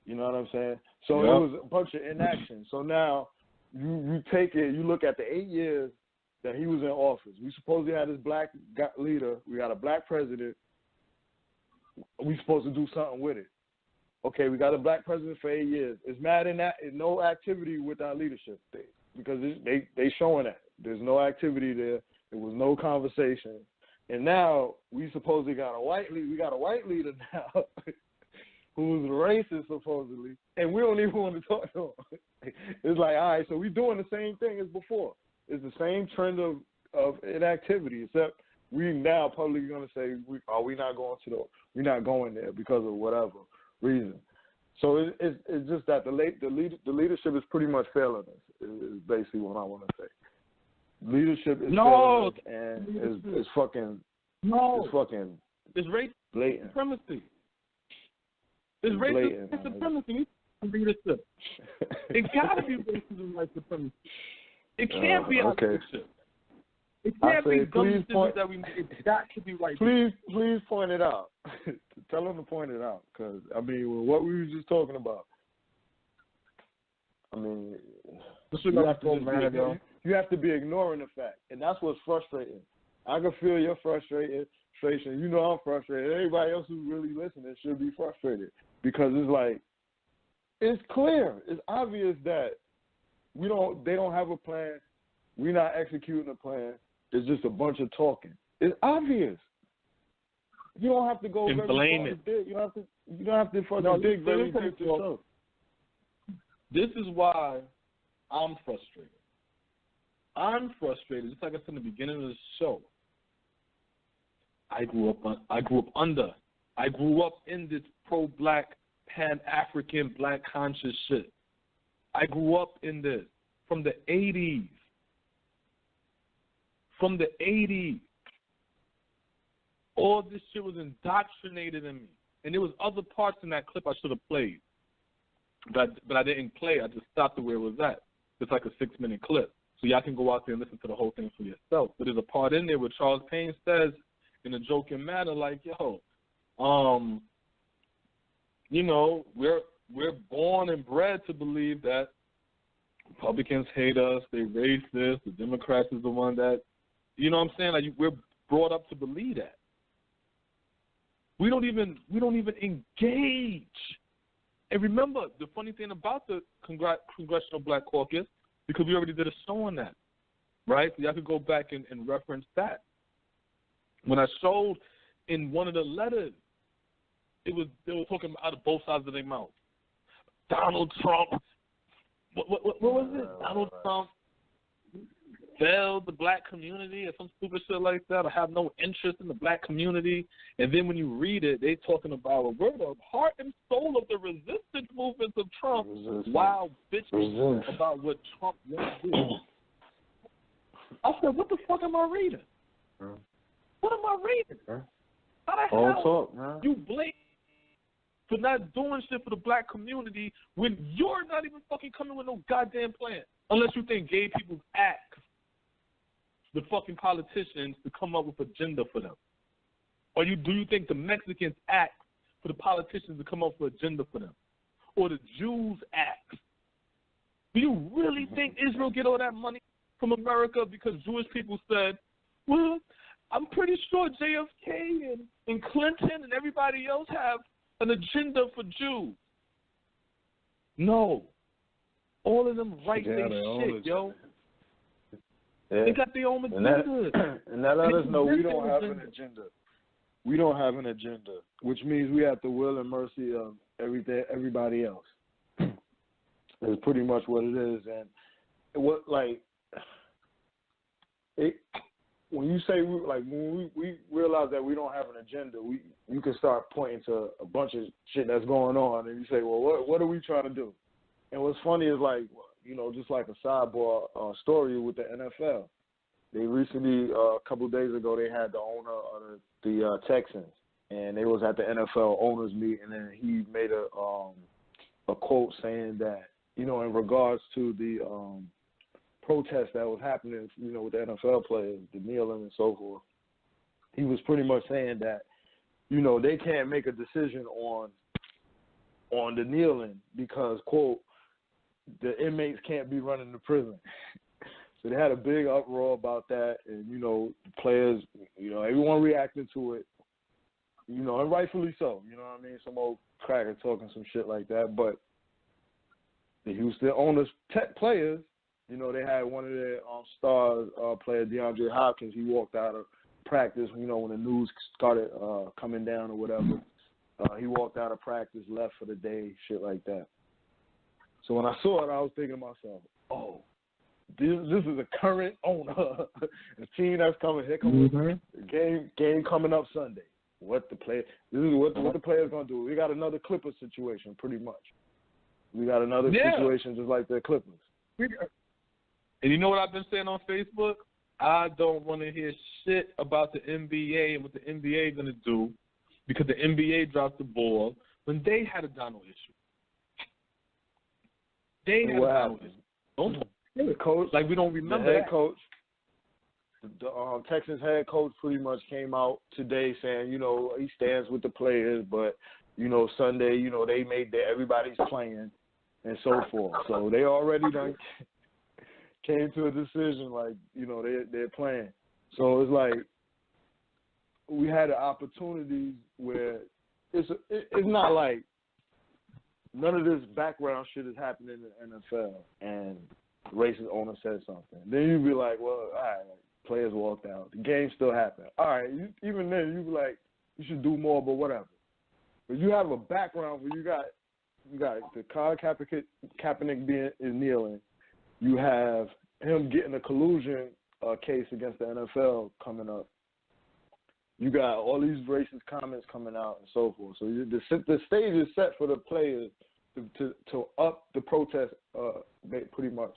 You know what I'm saying? So it was a bunch of inaction. So now you take it, you look at the 8 years that he was in office. We supposedly had this black leader. We got a black president. We supposed to do something with it. Okay, we got a black president for 8 years. It's mad in that no activity with our leadership thing because they showing that there's no activity there. There was no conversation, and now we supposedly got a white leader. We got a white leader now who's racist supposedly, and we don't even want to talk to him. It's like, all right, so we doing the same thing as before. It's the same trend of inactivity, except we now publicly going to say, we're not going there because of whatever reason. So it's just that the leadership is pretty much failing us. Is basically what I want to say. Leadership is failing us, and it's fucking it's race blatant supremacy. It's racist supremacy. Leadership. It gotta be racism and white supremacy. It can't be our leadership. It can't be dumb decisions that we make. It's got to be white. Please point it out. Tell them to point it out, because I mean, what we were just talking about. I mean, you have to be ignoring the fact, and that's what's frustrating. I can feel your frustration. You know I'm frustrated. Everybody else who's really listening should be frustrated because it's like it's clear, it's obvious that they don't have a plan. We're not executing a plan. It's just a bunch of talking. It's obvious. You don't have to go and very blame far it. to dig. You don't have to fucking dig very deep yourself. This is why I'm frustrated. I'm frustrated, just like I said in the beginning of the show. I grew up in this pro-black, pan-African, black conscious shit. I grew up in this from the 80s. From the 80s. All this shit was indoctrinated in me. And there was other parts in that clip I should have played. But I didn't play. I just stopped it where it was at. It's like a 6-minute clip. So y'all can go out there and listen to the whole thing for yourself. But there's a part in there where Charles Payne says in a joking manner, like, yo, you know, we're born and bred to believe that Republicans hate us, they racist, the Democrats is the one that, you know what I'm saying? Like, we're brought up to believe that. We don't even engage. And remember, the funny thing about the Congressional Black Caucus, because we already did a show on that, right? So y'all could go back and reference that. When I showed in one of the letters, they were talking out of both sides of their mouth. Donald Trump, what was it? Donald Trump failed the black community or some stupid shit like that, or have no interest in the black community. And then when you read it, they talking about, we're the heart and soul of the resistance movements of Trump, while bitching about what Trump wants to do. I said, what the fuck am I reading? What am I reading? How the hell you blame for not doing shit for the black community when you're not even fucking coming with no goddamn plan? Unless you think gay people ask the fucking politicians to come up with agenda for them. Or do you think the Mexicans ask for the politicians to come up with agenda for them? Or the Jews ask? Do you really think Israel get all that money from America because Jewish people said, well, I'm pretty sure JFK and Clinton and everybody else have an agenda for Jews. No. All of them write their shit, yo. Yeah. They got their own agenda. And that let us know we don't have an agenda. We don't have an agenda, which means we have the will and mercy of everybody else. Is pretty much what it is. And what, like, it, when you say, like, when we realize that we don't have an agenda, you can start pointing to a bunch of shit that's going on, and you say, well, what are we trying to do? And what's funny is, like, you know, just like a sidebar story with the NFL. They recently, a couple of days ago, they had the owner of the Texans, and they was at the NFL owners meeting, and he made a quote saying that, you know, in regards to the protest that was happening, you know, with the NFL players, the kneeling and so forth, he was pretty much saying that, you know, they can't make a decision on the kneeling because, quote, the inmates can't be running the prison. So they had a big uproar about that, and, you know, the players, you know, everyone reacted to it, you know, and rightfully so. You know what I mean? Some old cracker talking some shit like that. But the Houston owners, tech players, you know, they had one of their stars player, DeAndre Hopkins. He walked out of practice, you know, when the news started coming down or whatever. He walked out of practice, left for the day, shit like that. So when I saw it, I was thinking to myself, oh, this is a current owner, a team that's coming. Here comes game coming up Sunday. This is what the players gonna do. We got another Clippers situation, pretty much. We got another situation just like the Clippers. And you know what I've been saying on Facebook? I don't want to hear shit about the NBA and what the NBA is gonna do because the NBA dropped the ball when they had a Donald issue. They had a Donald issue. Don't the coach, like we don't remember the head that. coach. The Texans head coach pretty much came out today saying, you know, he stands with the players, but, you know, Sunday, you know, they made that everybody's playing and so forth. So they already done came to a decision, like, you know, they're playing. So it's like we had an opportunity where it's not like none of this background shit is happening in the NFL and racist owner said something. Then you'd be like, well, all right, players walked out. The game still happened. All right, even then you'd be like, you should do more, but whatever. But you have a background where you got the Colin Kaepernick is kneeling. You have him getting a collusion case against the NFL coming up. You got all these racist comments coming out and so forth. So the stage is set for the players to up the protest pretty much,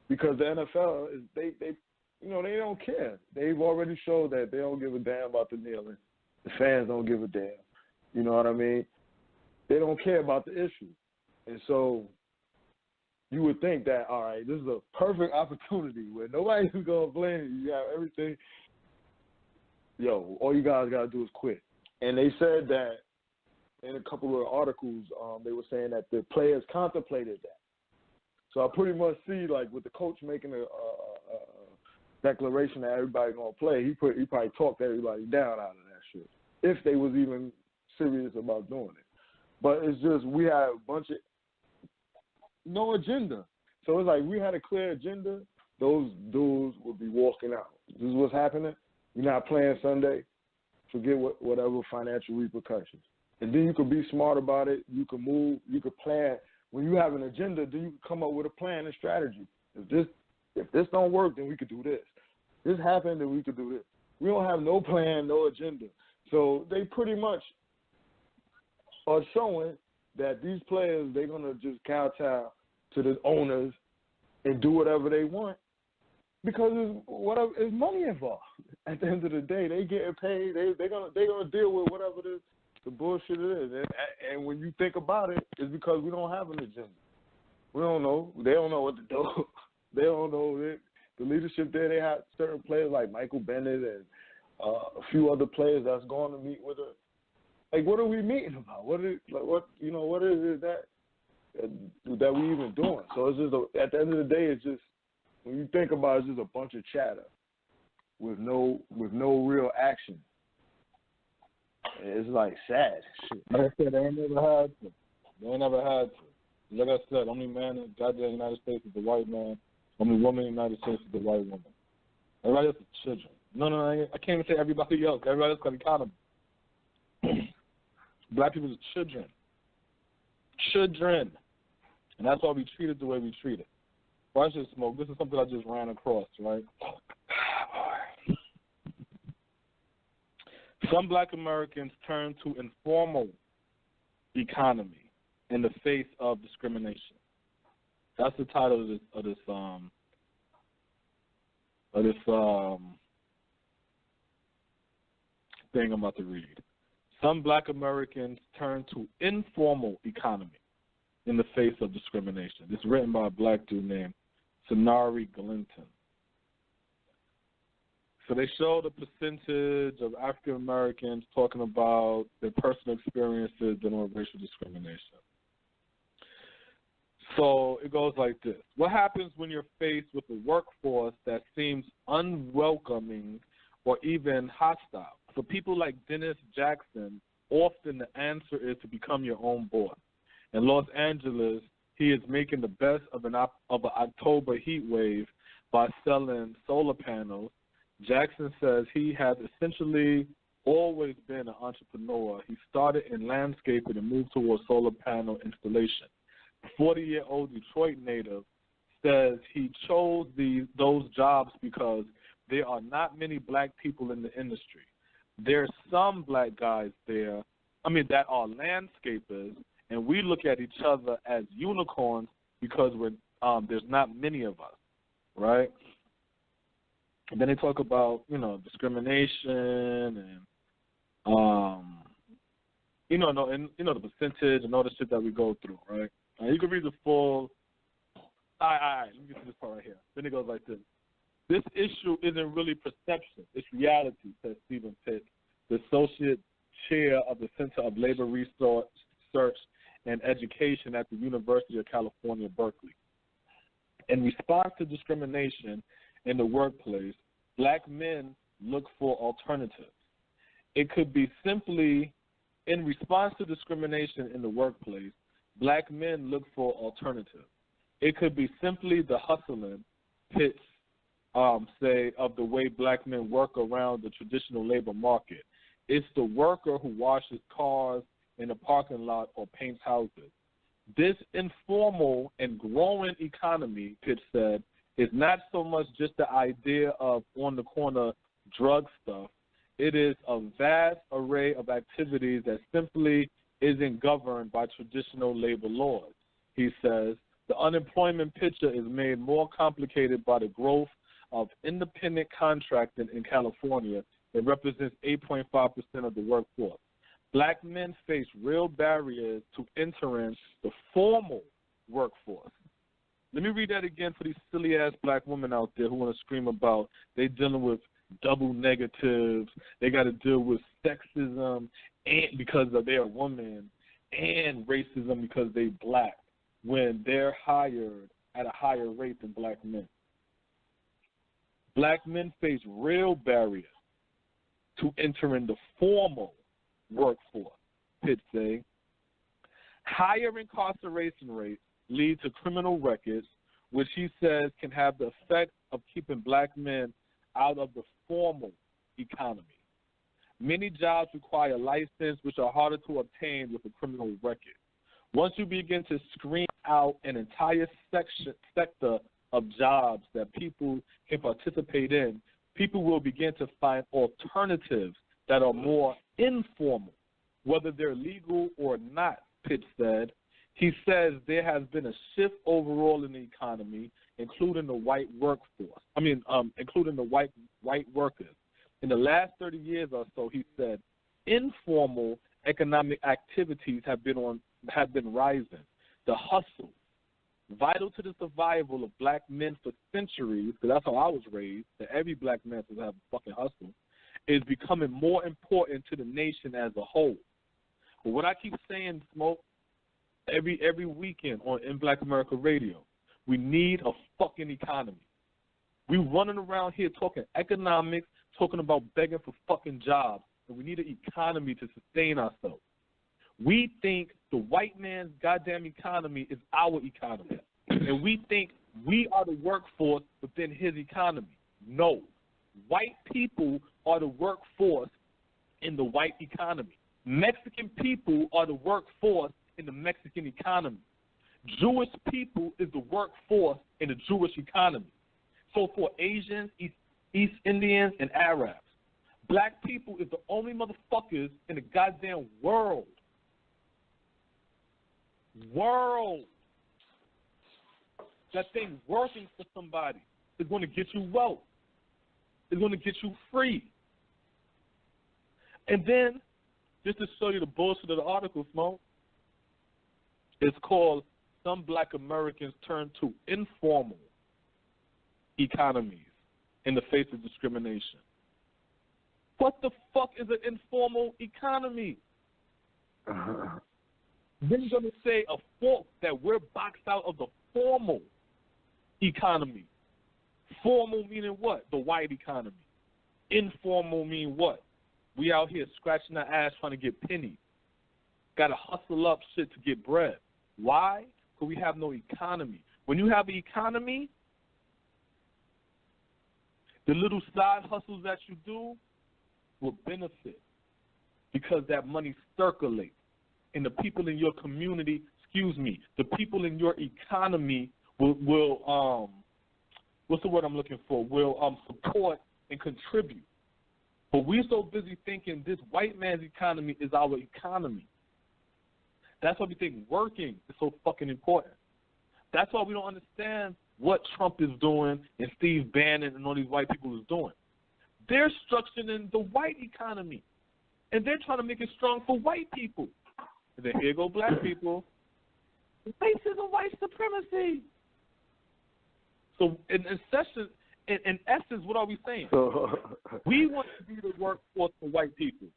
because the NFL is they you know, they don't care. They've already showed that they don't give a damn about the kneeling. The fans don't give a damn. You know what I mean? They don't care about the issue. And so you would think that, all right, this is a perfect opportunity where nobody's going to blame you. You have everything. Yo, all you guys got to do is quit. And they said that in a couple of articles, they were saying that the players contemplated that. So I pretty much see, like, with the coach making a declaration that everybody's going to play, he probably talked everybody down out of that shit, if they was even serious about doing it. But it's just we had a bunch of no agenda. So it's like we had a clear agenda, those dudes would be walking out. This is what's happening. You're not playing Sunday. Forget whatever financial repercussions. And then you could be smart about it. You could move. You could plan. When you have an agenda, then you can come up with a plan and strategy. If this don't work, then we could do this. This happened, then we could do this. We don't have no plan, no agenda. So they pretty much are showing that these players, they're going to just kowtow to the owners and do whatever they want because there's money involved. At the end of the day, they getting paid. They're gonna deal with whatever the bullshit it is. And when you think about it, it's because we don't have an agenda. We don't know. They don't know what to do. They don't know the leadership there. They have certain players like Michael Bennett and a few other players that's going to meet with her. Like, what are we meeting about? What is it that we even doing? So it's just at the end of the day, it's just when you think about it, it's just a bunch of chatter. with no real action. It's like sad shit. Like I said, they ain't never had to. They ain't never had to. Like I said, only man in the goddamn United States is the white man. Only woman in the United States is the white woman. Everybody else is children. No, I can't even say everybody else. Everybody else got economy. Black people are children. Children. And that's why we treated the way we treated. Watch this, Smoke. This is something I just ran across, right? Some black Americans turn to informal economy in the face of discrimination. That's the title of this thing I'm about to read. Some black Americans turn to informal economy in the face of discrimination. This is written by a black dude named Sonari Glinton. So they show the percentage of African Americans talking about their personal experiences dealing with racial discrimination. So it goes like this. What happens when you're faced with a workforce that seems unwelcoming or even hostile? For people like Dennis Jackson, often the answer is to become your own boss. In Los Angeles, he is making the best of an October heat wave by selling solar panels. Jackson says he has essentially always been an entrepreneur. He started in landscaping and moved towards solar panel installation. The 40-year-old Detroit native says he chose those jobs because there are not many black people in the industry. There's some black guys there, that are landscapers, and we look at each other as unicorns because there's not many of us, right? And then they talk about, discrimination and, the percentage and all the shit that we go through, right? You can read the full. All right, let me get to this part right here. Then it goes like this. This issue isn't really perception. It's reality, says Stephen Pitt, the associate chair of the Center of Labor Research and Education at the University of California, Berkeley. In response to discrimination in the workplace, black men look for alternatives. It could be simply, in response to discrimination in the workplace, black men look for alternatives. It could be simply the hustling, Pitts say, of the way black men work around the traditional labor market. It's the worker who washes cars in a parking lot or paints houses. This informal and growing economy, Pitts said, is not so much just the idea of on-the-corner drug stuff. It is a vast array of activities that simply isn't governed by traditional labor laws. He says the unemployment picture is made more complicated by the growth of independent contracting in California that represents 8.5% of the workforce. Black men face real barriers to entering the formal workforce. Let me read that again for these silly-ass black women out there who want to scream about they dealing with double negatives, they got to deal with sexism and because of their woman and racism because they black when they're hired at a higher rate than black men. Black men face real barriers to entering the formal workforce, Pitt say. Higher incarceration rates lead to criminal records, which he says can have the effect of keeping black men out of the formal economy. Many jobs require a license, which are harder to obtain with a criminal record. Once you begin to screen out an entire sector of jobs that people can participate in, people will begin to find alternatives that are more informal, whether they're legal or not, Pitt said. He says there has been a shift overall in the economy, including the white workforce. Including the white workers. In the last 30 years or so, he said, informal economic activities have been rising. The hustle, vital to the survival of black men for centuries, because that's how I was raised, that every black man should have a fucking hustle, is becoming more important to the nation as a whole. But what I keep saying, Smoke, every weekend on In Black America Radio, we need a fucking economy. We running around here talking economics, talking about begging for fucking jobs, and we need an economy to sustain ourselves. We think the white man's goddamn economy is our economy, and we think we are the workforce within his economy. No. White people are the workforce in the white economy. Mexican people are the workforce in the Mexican economy. Jewish people is the workforce in the Jewish economy. So for Asians, East Indians, and Arabs, black people is the only motherfuckers in the goddamn world that think working for somebody is going to get you wealth. It's going to get you free. And then, just to show you the bullshit of the article, Smoke, it's called Some Black Americans Turn to Informal Economies in the Face of Discrimination. What the fuck is an informal economy? Then you're going to say that we're boxed out of the formal economy. Formal meaning what? The white economy. Informal mean what? We out here scratching our ass trying to get pennies. Got to hustle up shit to get bread. Why? Because we have no economy. When you have an economy, the little side hustles that you do will benefit because that money circulates. And the people in your community, the people in your economy will what's the word I'm looking for? Will support and contribute. But we're so busy thinking this white man's economy is our economy. That's why we think working is so fucking important. That's why we don't understand what Trump is doing and Steve Bannon and all these white people is doing. They're structuring the white economy, and they're trying to make it strong for white people. And then here go black people. Racism, white supremacy. So in essence, what are we saying? We want to be the workforce for white people.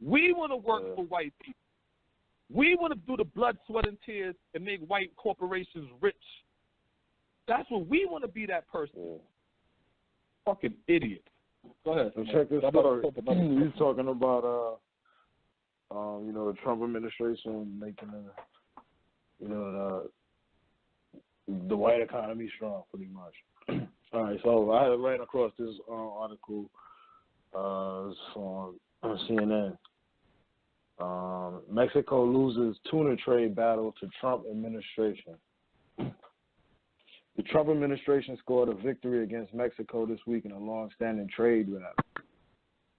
We want to work for white people. We want to do the blood, sweat, and tears and make white corporations rich. That's what we want to be, that person. Fucking idiot. Go ahead. So check this story. He's talking about, the Trump administration making the white economy strong, pretty much. All right, so I ran across this article on CNN. Mexico loses tuna trade battle to Trump administration. The Trump administration scored a victory against Mexico this week in a long-standing trade battle.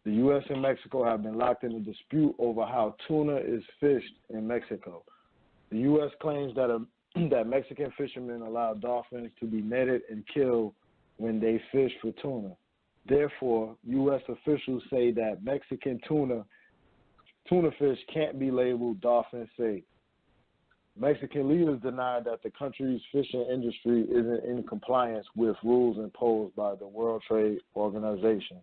The U.S. and Mexico have been locked in a dispute over how tuna is fished in Mexico. The U.S. claims that Mexican fishermen allow dolphins to be netted and killed when they fish for tuna. Therefore, U.S. officials say that Mexican tuna fish can't be labeled dolphin safe. Mexican leaders deny that the country's fishing industry isn't in compliance with rules imposed by the World Trade Organization,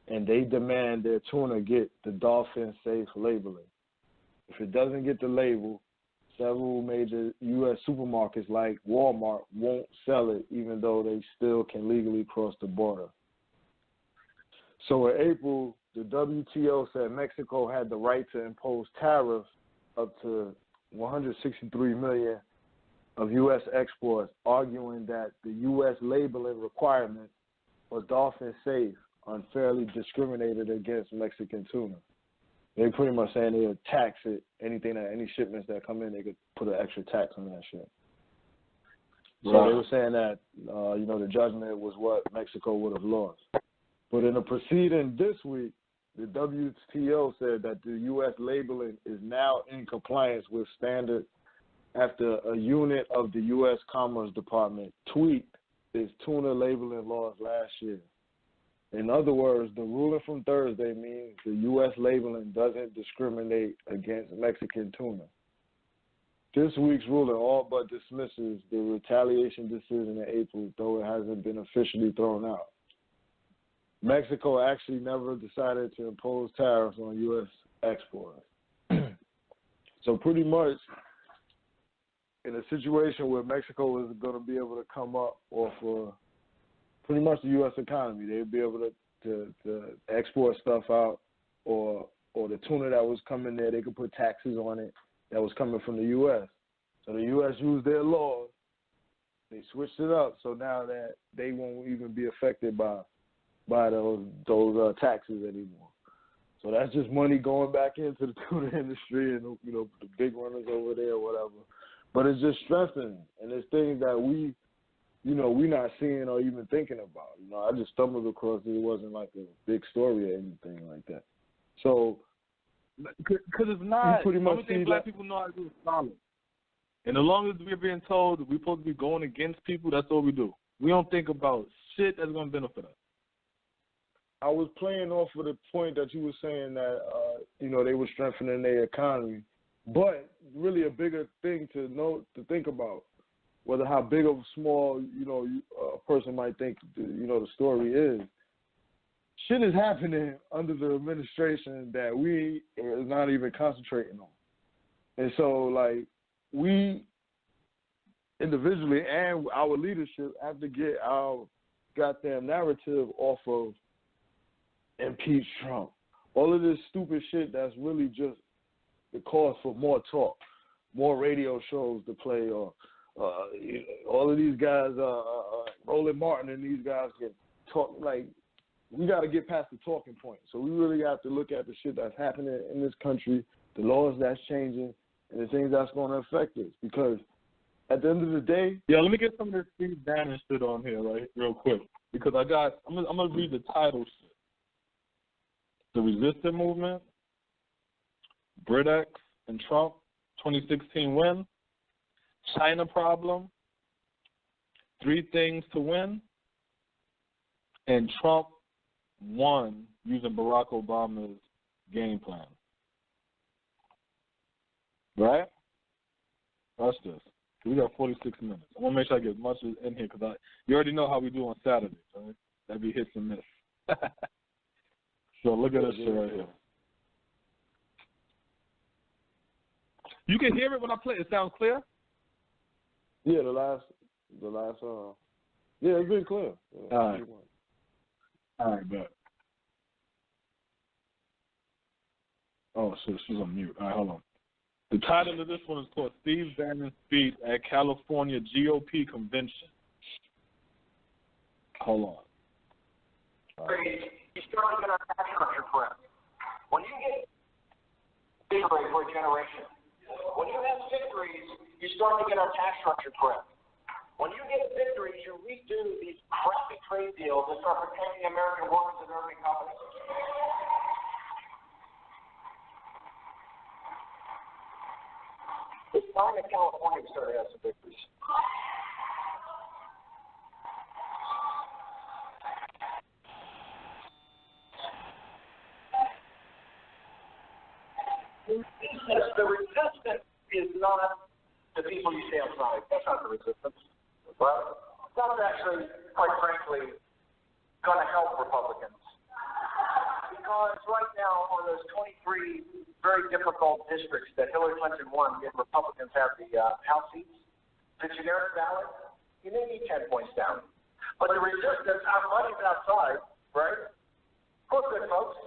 and they demand their tuna get the dolphin safe labeling. If it doesn't get the label, several major U.S. supermarkets like Walmart won't sell it, even though they still can legally cross the border. So in April, the WTO said Mexico had the right to impose tariffs up to $163 million of U.S. exports, arguing that the U.S. labeling requirement for dolphin safe unfairly discriminated against Mexican tuna. They pretty much saying they'll tax it, any shipments that come in, they could put an extra tax on that shit. So they were saying that, the judgment was what Mexico would have lost. But in a proceeding this week, the WTO said that the U.S. labeling is now in compliance with standards after a unit of the U.S. Commerce Department tweaked its tuna labeling laws last year. In other words, the ruling from Thursday means the U.S. labeling doesn't discriminate against Mexican tuna. This week's ruling all but dismisses the retaliation decision in April, though it hasn't been officially thrown out. Mexico actually never decided to impose tariffs on U.S. exports. So pretty much in a situation where Mexico is going to be able to come up off pretty much the U.S. economy. They'd be able to export stuff out, or the tuna that was coming there, they could put taxes on it that was coming from the U.S. So the U.S. used their laws. They switched it up, so now that they won't even be affected by those taxes anymore. So that's just money going back into the tuna industry and, you know, the big runners over there or whatever. But it's just strengthening, and it's things that we not seeing or even thinking about. You know, I just stumbled across it. It wasn't like a big story or anything like that. So, because it's not. You pretty much the only thing black people know how to do is solid. And as long as we're being told that we're supposed to be going against people, that's all we do. We don't think about shit that's going to benefit us. I was playing off of the point that you were saying that, you know, they were strengthening their economy. But really a bigger thing to think about, whether how big or small, you know, a person might think, you know, the story is. Shit is happening under the administration that we are not even concentrating on. And so, like, we individually and our leadership have to get our goddamn narrative off of impeach Trump. All of this stupid shit that's really just the cause for more talk, more radio shows to play, or all of these guys, Roland Martin and these guys get talk. Like, we got to get past the talking point. So we really have to look at the shit that's happening in this country, the laws that's changing, and the things that's going to affect us. Because at the end of the day, let me get some of this Steve Bannon shit on here, right, real quick, because I'm gonna read the title shit. The Resistance Movement, BritX and Trump, 2016 win, China problem, 3 things to win, and Trump won using Barack Obama's game plan. Right? Watch this. We got 46 minutes. I want to make sure I get as much in here because you already know how we do on Saturdays, right? That'd be hits and miss. So look at this shit right here. You can hear it when I play. It sounds clear? Yeah, the last yeah, it's been clear. Yeah, All right, bet. Oh, shit, she's on mute. All right, hold on. The title of this one is called Steve Bannon's Speech at California GOP Convention. Hold on. You start to get our tax structure correct. When you get victory for a generation, when you have victories, you start to get our tax structure correct. When you get victories, you redo these crappy trade deals and start protecting American workers and American companies. It's time in California to start to have some victories. The resistance is not the people you see outside. That's not the resistance. Right? That's actually, quite frankly, going to help Republicans. Because right now, on those 23 very difficult districts that Hillary Clinton won, yet Republicans have the House seats, the generic ballot, you may need 10 points down. But the resistance, our money's outside, right? Look good, folks.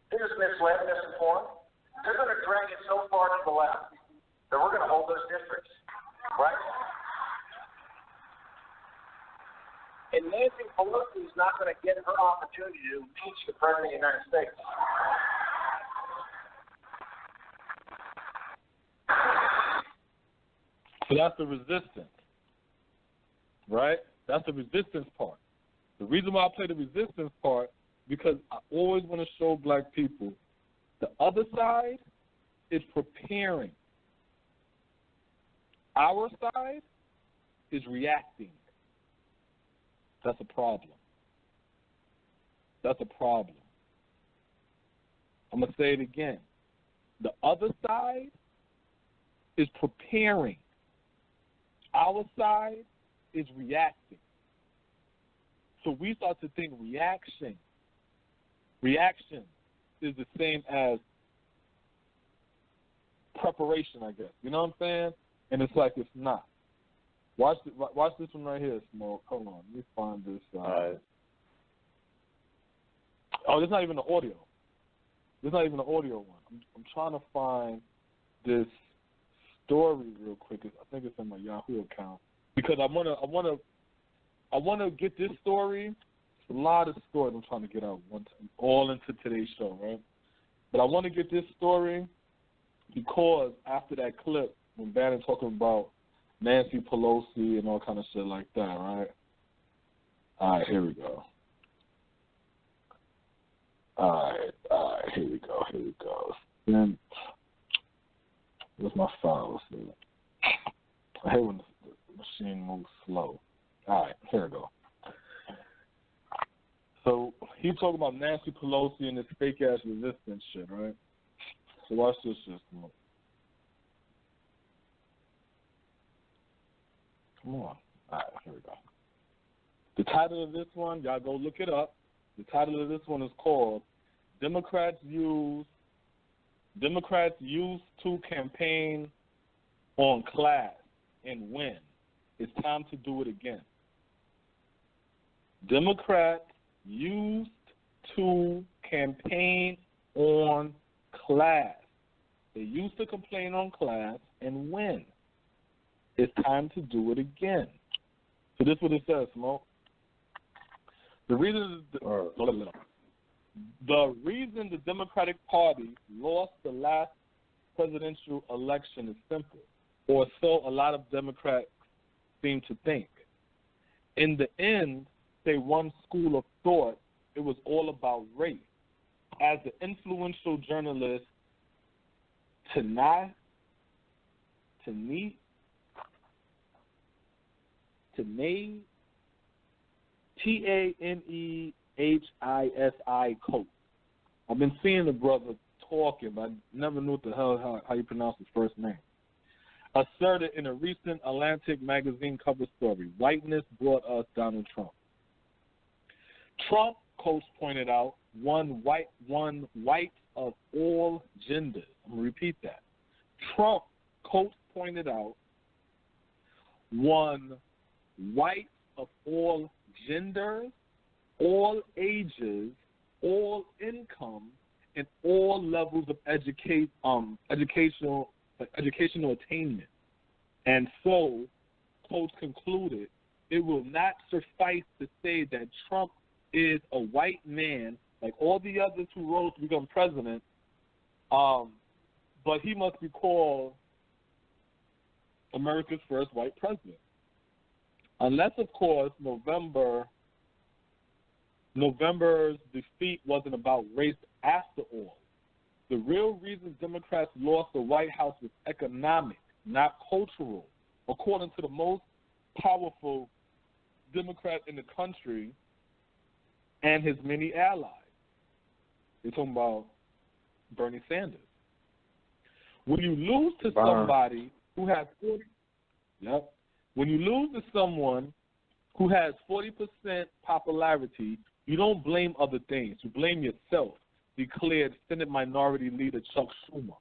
They're just misled, misinformed. They're going to drag it so far to the left that we're going to hold those districts, right? And Nancy Pelosi is not going to get her opportunity to impeach the President of the United States. So that's the resistance, right? That's the resistance part. The reason why I play the resistance part, because I always want to show black people the other side is preparing. Our side is reacting. That's a problem. That's a problem. I'm going to say it again. The other side is preparing. Our side is reacting. So we start to think reaction is the same as preparation, I guess. You know what I'm saying? And it's like it's not. Watch this one right here, Smoke. Hold on. Let me find this. All right. Oh, there's not even the audio. There's not even the audio one. I'm trying to find this story real quick. I think it's in my Yahoo account because I wanna get this story. It's a lot of stories I'm trying to get out all into today's show, right? But I want to get this story because after that clip when Bannon talking about Nancy Pelosi and all kind of shit like that, right? All right, here we go. All right, here we go. Then, where's my files? I hate when the machine moves slow. All right, here we go. So he's talking about Nancy Pelosi and this fake ass resistance shit, right? So watch this shit. Come on. All right, here we go. The title of this one, y'all go look it up. The title of this one is called Democrats Use to Campaign on Class and Win. It's time to do it again. Democrats used to campaign on class. They used to complain on class and win. It's time to do it again. So this is what it says, Smoke. The reason the Democratic Party lost the last presidential election is simple, or so a lot of Democrats seem to think. In the end, say one school of thought, it was all about race. As the influential journalist Tanehisi quote. I've been seeing the brother talking, but I never knew what the hell how you pronounce his first name. Asserted in a recent Atlantic magazine cover story, whiteness brought us Donald Trump. Trump, Coach pointed out, one white of all genders. I'm going to repeat that. Trump, Coach pointed out, one white of all genders, all ages, all income, and all levels of educational attainment. And so, Coach concluded, it will not suffice to say that Trump is a white man like all the others who rose to become president, but he must be called America's first white president. Unless, of course, November's defeat wasn't about race after all. The real reason Democrats lost the White House was economic, not cultural. According to the most powerful Democrat in the country and his many allies. They're talking about Bernie Sanders. When you lose to somebody who has 40, when you lose to someone who has 40% popularity, you don't blame other things. You blame yourself, declared Senate Minority Leader Chuck Schumer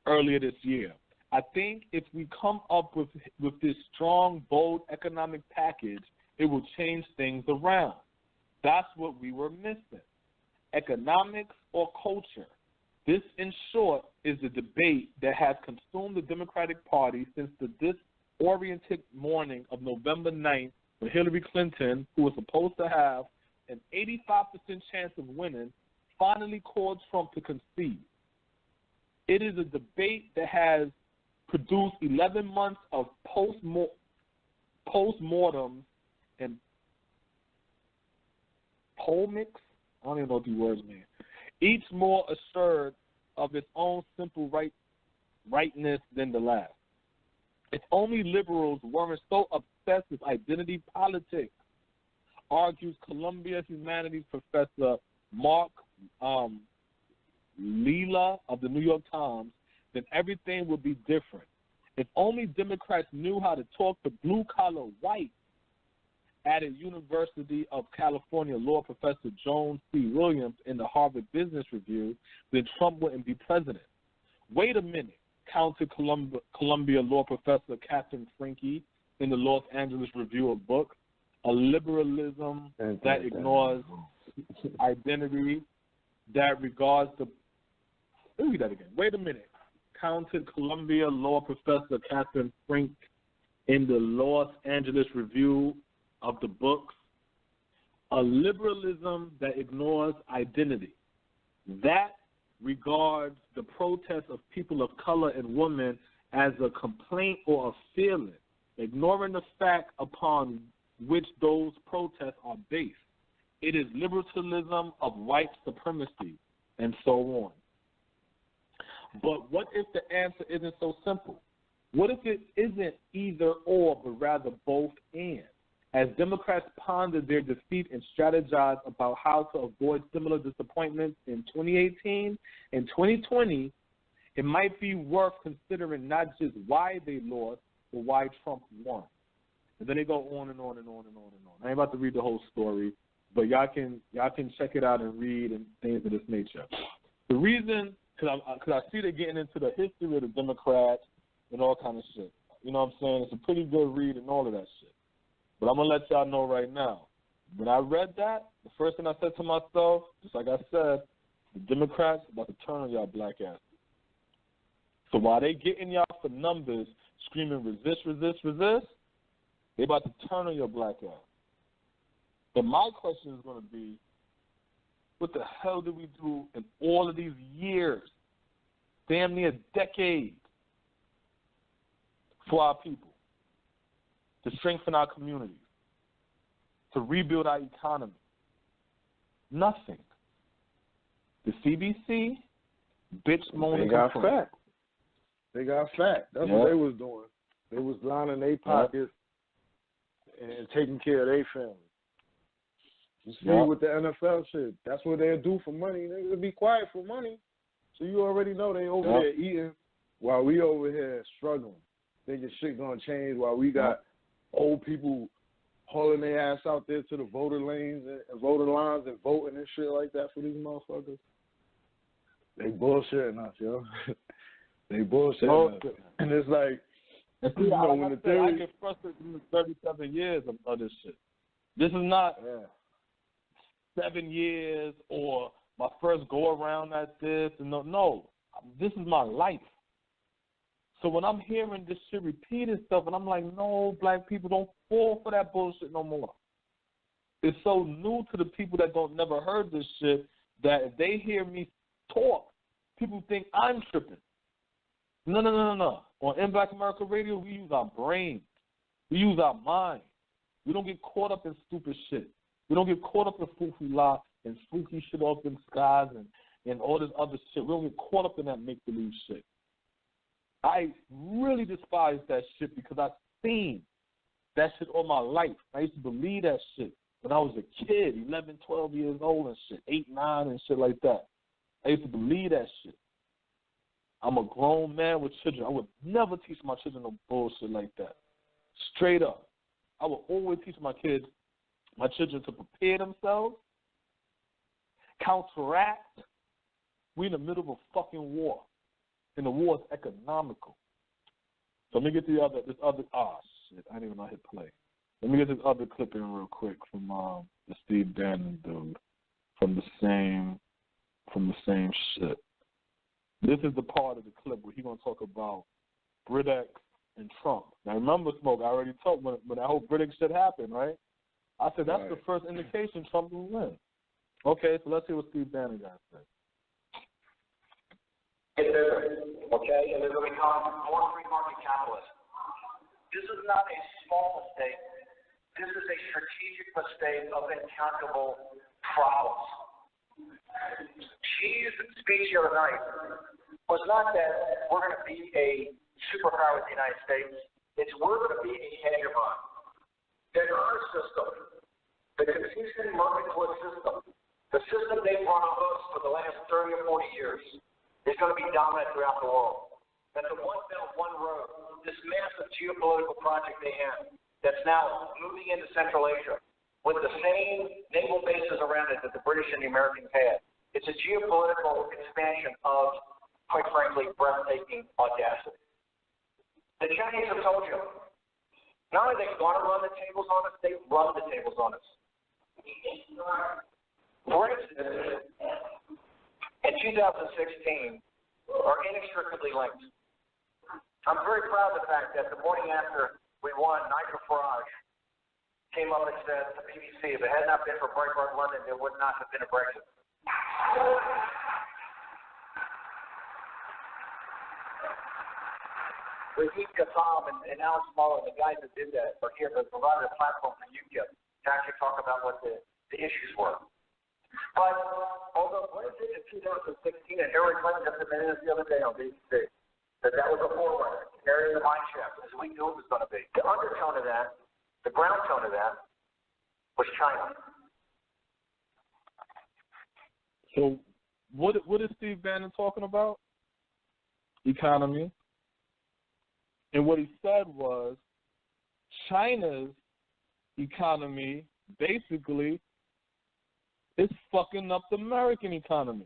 earlier this year. I think if we come up with this strong, bold economic package, it will change things around. That's what we were missing. Economics or culture. This, in short, is the debate that has consumed the Democratic Party since the disoriented morning of November 9th, when Hillary Clinton, who was supposed to have an 85% chance of winning, finally called Trump to concede. It is a debate that has produced 11 months of post-mortems and polemics. I don't even know what these words mean. Each more assured of its own simple rightness than the last. If only liberals weren't so obsessed with identity politics, argues Columbia Humanities professor Mark Leela of the New York Times, then everything would be different. If only Democrats knew how to talk to blue-collar whites, added University of California law professor Joan C. Williams in the Harvard Business Review, then Trump wouldn't be president. Wait a minute, countered Columbia law professor Catherine Franke, in the Los Angeles Review of Books, a liberalism that ignores identity, that regards the. Let me read that again. Wait a minute. Counted Columbia law professor Catherine Frink in the Los Angeles Review of the Books, a liberalism that ignores identity, that regards the protests of people of color and women as a complaint or a feeling, ignoring the fact upon which those protests are based. It is liberalism of white supremacy, and so on. But what if the answer isn't so simple? What if it isn't either or, but rather both and? As Democrats ponder their defeat and strategize about how to avoid similar disappointments in 2018 and 2020, it might be worth considering not just why they lost, but why Trump won. And then they go on and on and on and on and on. I ain't about to read the whole story, but y'all can check it out and read and things of this nature. The reason, because I see they're getting into the history of the Democrats and all kind of shit. You know what I'm saying? It's a pretty good read and all of that shit. But I'm going to let y'all know right now. When I read that, the first thing I said to myself, just like I said, the Democrats are about to turn on y'all black asses. So while they getting y'all for numbers, screaming resist, resist, resist, they about to turn on your black ass. But my question is going to be, what the hell did we do in all of these years, damn near decades, for our people? To strengthen our communities, to rebuild our economy. Nothing. The CBC, bitch, moaning. They got fat. They got fat. That's what they was doing. They was lining their pockets and taking care of their family. You see with the NFL shit, that's what they'll do for money. They'll be quiet for money. So you already know they over there eating while we over here struggling. Thinking shit gonna change while we got old people hauling their ass out there to the voter lanes and voter lines and voting and shit like that for these motherfuckers. They bullshitting us, yo. They bullshitting us. And it's like, you know, when the theory... I get frustrated in the 37 years of this shit. This is not 7 years or my first go-around at this. No, this is my life. So when I'm hearing this shit repeated stuff, and I'm like, no, black people, don't fall for that bullshit no more. It's so new to the people that don't never heard this shit that if they hear me talk, people think I'm tripping. No. On In Black America Radio, we use our brains. We use our mind. We don't get caught up in stupid shit. We don't get caught up in foo-foo-la and spooky shit off in skies and all this other shit. We don't get caught up in that make-believe shit. I really despise that shit because I've seen that shit all my life. I used to believe that shit when I was a kid, 11, 12 years old and shit, 8, 9 and shit like that. I used to believe that shit. I'm a grown man with children. I would never teach my children no bullshit like that. Straight up. I would always teach my children to prepare themselves, counteract. We're in the middle of a fucking war. And the war is economical. So let me get to this other shit. I didn't even know I hit play. Let me get this other clip in real quick from the Steve Bannon dude from the same shit. This is the part of the clip where he's gonna talk about Britex and Trump. Now remember, Smoke, I already told when that whole Britex shit happened, right? I said that's the first indication Trump will win. Okay, so let's see what Steve Bannon got to say. Okay, and they're going to become more free market capitalists. This is not a small mistake. This is a strategic mistake of incalculable problems. Xi's speech the other night was not that we're going to be a superpower with the United States. It's we're going to be a hegemon. In our system, the Confucian marketplace system, the system they've run on us for the last 30 or 40 years, is going to be dominant throughout the world. And the One Belt, One Road, this massive geopolitical project they have that's now moving into Central Asia with the same naval bases around it that the British and the Americans had. It's a geopolitical expansion of, quite frankly, breathtaking audacity. The Chinese have told you, Not only are they going to run the tables on us, they run the tables on us. For instance, in 2016 are inextricably linked. I'm very proud of the fact that the morning after we won, Nigel Farage came up and said to BBC, if it had not been for Breitbart London, there would not have been a Brexit. Raheem Kassam and Alex Muller, the guys that did that, are here to provide a platform for UKIP to actually talk about what the issues were. But although Brexit in 2016, and Hillary Clinton just admitted the other day on BBC, that was a forerunner, carrying the mine shaft, as we knew it was going to be. The undertone of that, the ground tone of that, was China. So what is Steve Bannon talking about? Economy. And what he said was China's economy basically is fucking up the American economy.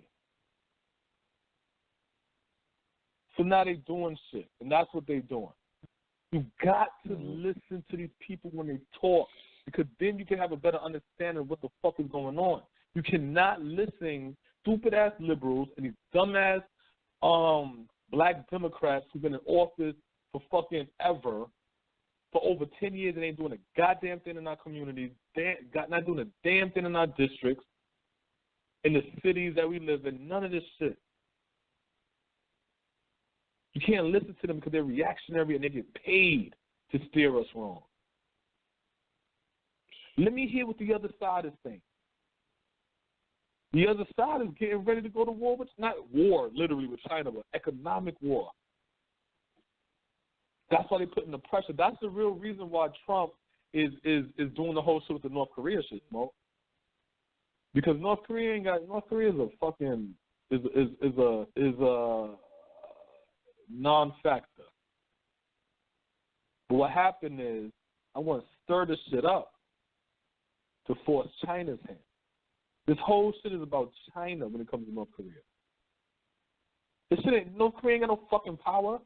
So now they doing shit, and that's what they doing. You got to listen to these people when they talk, because then you can have a better understanding of what the fuck is going on. You cannot listen stupid-ass liberals and these dumb-ass black Democrats who've been in office for fucking ever, for over 10 years, and ain't doing a goddamn thing in our communities, not doing a damn thing in our districts, in the cities that we live in, none of this shit. You can't listen to them because they're reactionary and they get paid to steer us wrong. Let me hear what the other side is saying. The other side is getting ready to go to war with, not war literally with China, but economic war. That's why they're putting the pressure. That's the real reason why Trump is doing the whole shit with the North Korea shit, Smoke. Because North Korea is a fucking is a non-factor. But what happened is I want to stir this shit up to force China's hand. This whole shit is about China when it comes to North Korea. This shit ain't, North Korea ain't got no fucking power.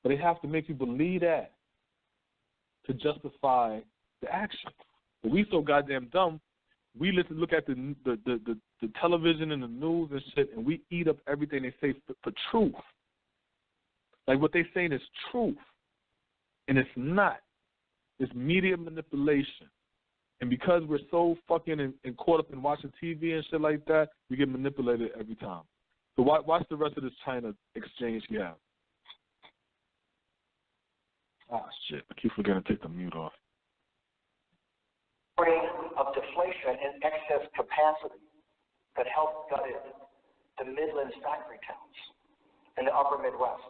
But they have to make you believe that to justify the action. But we so goddamn dumb. We look at the television and the news and shit, and we eat up everything they say for truth. Like what they saying is truth, and it's not. It's media manipulation. And because we're so fucking and caught up in watching TV and shit like that, we get manipulated every time. So watch the rest of this China exchange we have. Ah, shit. I keep forgetting to take the mute off. Of deflation and excess capacity that helped gut the Midlands factory towns in the upper Midwest.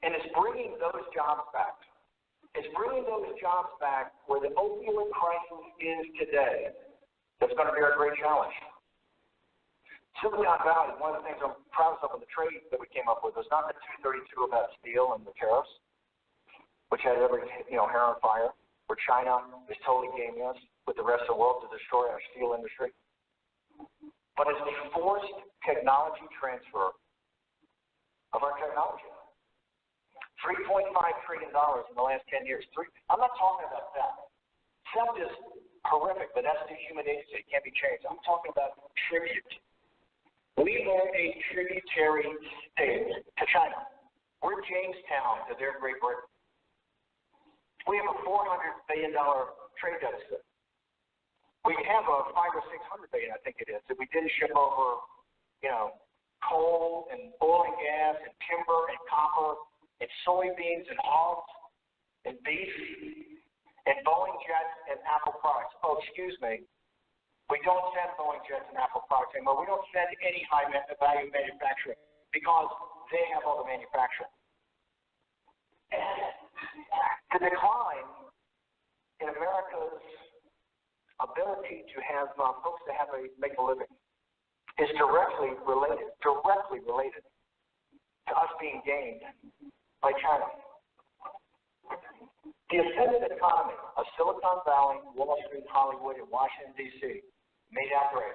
And it's bringing those jobs back. It's bringing those jobs back where the opioid crisis is today. That's going to be our great challenge. Silicon Valley, one of the things I'm proud of in the trade that we came up with was not the 232 about steel and the tariffs, which had every hair on fire, where China is totally gaming us with the rest of the world to destroy our steel industry. But it's the forced technology transfer of our technology. $3.5 trillion in the last 10 years. I'm not talking about theft. Theft is horrific, but that's the human agency. It can't be changed. I'm talking about tribute. We are a tributary state to China. We're Jamestown to their Great Britain. We have a $400 billion trade deficit. We have a $500 or $600 billion, I think it is, if we didn't ship over, coal and oil and gas and timber and copper and soybeans and hogs and beef and Boeing jets and Apple products. Oh, excuse me. We don't send Boeing jets and Apple products anymore. We don't send any high-value manufacturing because they have all the manufacturing. The decline in America's ability to have folks to make a living is directly related to us being gained by China. The ascendant economy of Silicon Valley, Wall Street, Hollywood, and Washington, D.C. made that great.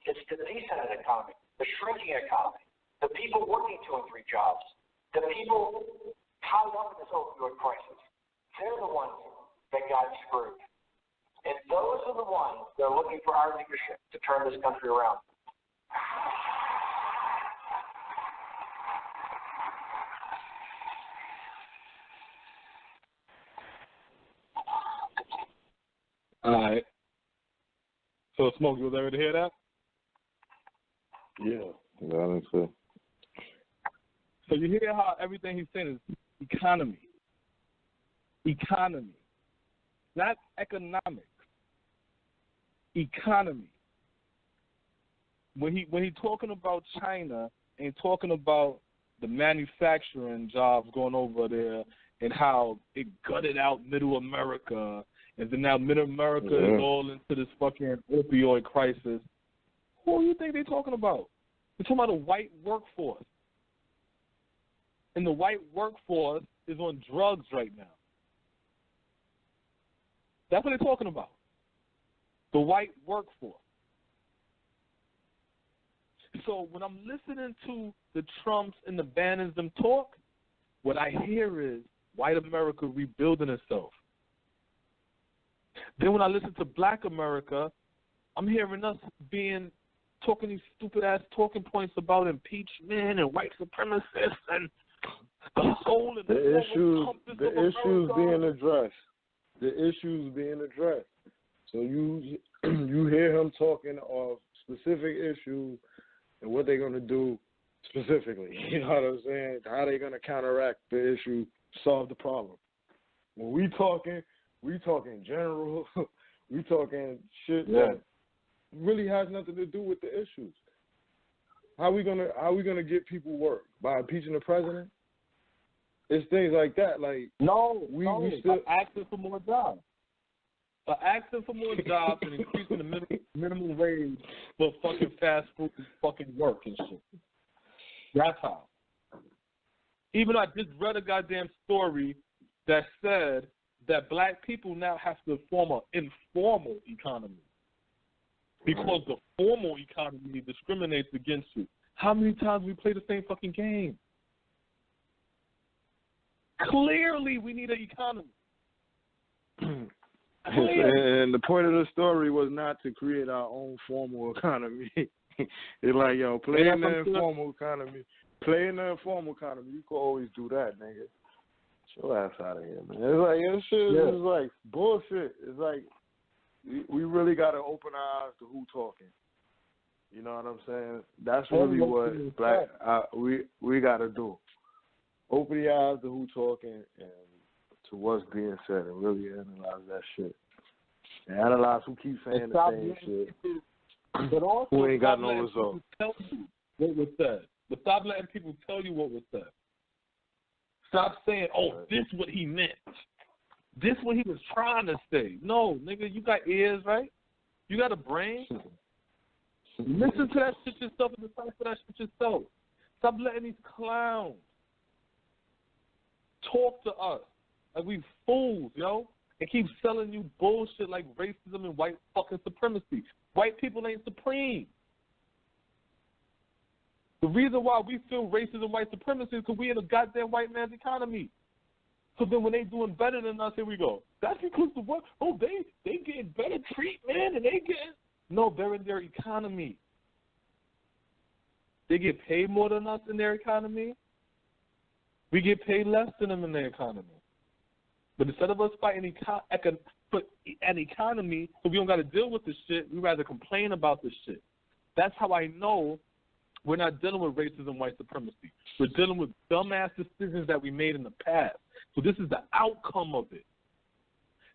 It's the descendant economy, the shrinking economy, the people working 2 and 3 jobs, the people tied up in this opioid crisis, they're the ones that got screwed. And those are the ones that are looking for our leadership to turn this country around. All right. So, Smoke, you was able to hear that? Yeah, I think so. So you hear how everything he's saying is economy. Economy. Not economics. Economy. When he talking about China and talking about the manufacturing jobs going over there and how it gutted out Middle America, and then now Middle America is all into this fucking opioid crisis. Who do you think they're talking about? They're talking about a white workforce. And the white workforce is on drugs right now. That's what they're talking about. The white workforce. So when I'm listening to the Trumps and the Bannons them talk, what I hear is white America rebuilding itself. Then when I listen to black America, I'm hearing us talking these stupid-ass talking points about impeachment and white supremacists and the soul and the issues being addressed. The issues being addressed. So you hear him talking of specific issues and what they're going to do specifically. You know what I'm saying? How they're going to counteract the issue, solve the problem. When we talking general. We talking shit that really has nothing to do with the issues. How we gonna get people work? By impeaching the president? It's things like that. Like we still asking for more jobs. Asking for more jobs and increasing the minimum wage for fucking fast food and fucking work and shit. That's how. Even I just read a goddamn story that said that black people now have to form an informal economy because the formal economy discriminates against you. How many times we play the same fucking game? Clearly, we need an economy. And the point of the story was not to create our own formal economy. It's like, yo, play in the informal economy. Play in the informal economy. You can always do that, nigga. Your ass out of here, man. It's like bullshit. It's like we really got to open our eyes to who talking. You know what I'm saying? That's really what black we got to do. Open your eyes to who talking and to what's being said, and really analyze that shit. And analyze who keeps saying the same shit. But also, who ain't got no result. Tell you what was said. But stop letting people tell you what was said. Stop saying, this is what he meant. This is what he was trying to say. No, nigga, you got ears, right? You got a brain. Listen to that shit yourself and decipher that shit yourself. Stop letting these clowns talk to us like we fools, yo, and keep selling you bullshit like racism and white fucking supremacy. White people ain't supreme. The reason why we feel racism and white supremacy is because we in a goddamn white man's economy. So then when they doing better than us, here we go. That's because of what? Oh, they getting better treatment and they getting... No, they're in their economy. They get paid more than us in their economy. We get paid less than them in their economy. But instead of us fighting an economy so we don't got to deal with this shit, we rather complain about this shit. That's how I know we're not dealing with racism and white supremacy. We're dealing with dumbass decisions that we made in the past. So this is the outcome of it.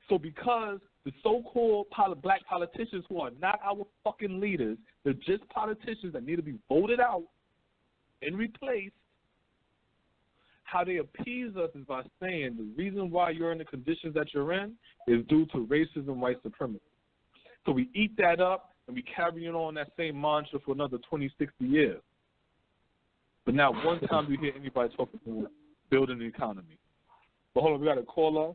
So because the so-called black politicians who are not our fucking leaders, they're just politicians that need to be voted out and replaced, how they appease us is by saying the reason why you're in the conditions that you're in is due to racism and white supremacy. So we eat that up and we carry on that same mantra for another 20, 60 years. But not one time do you hear anybody talking about building the economy. But hold on, we got a caller.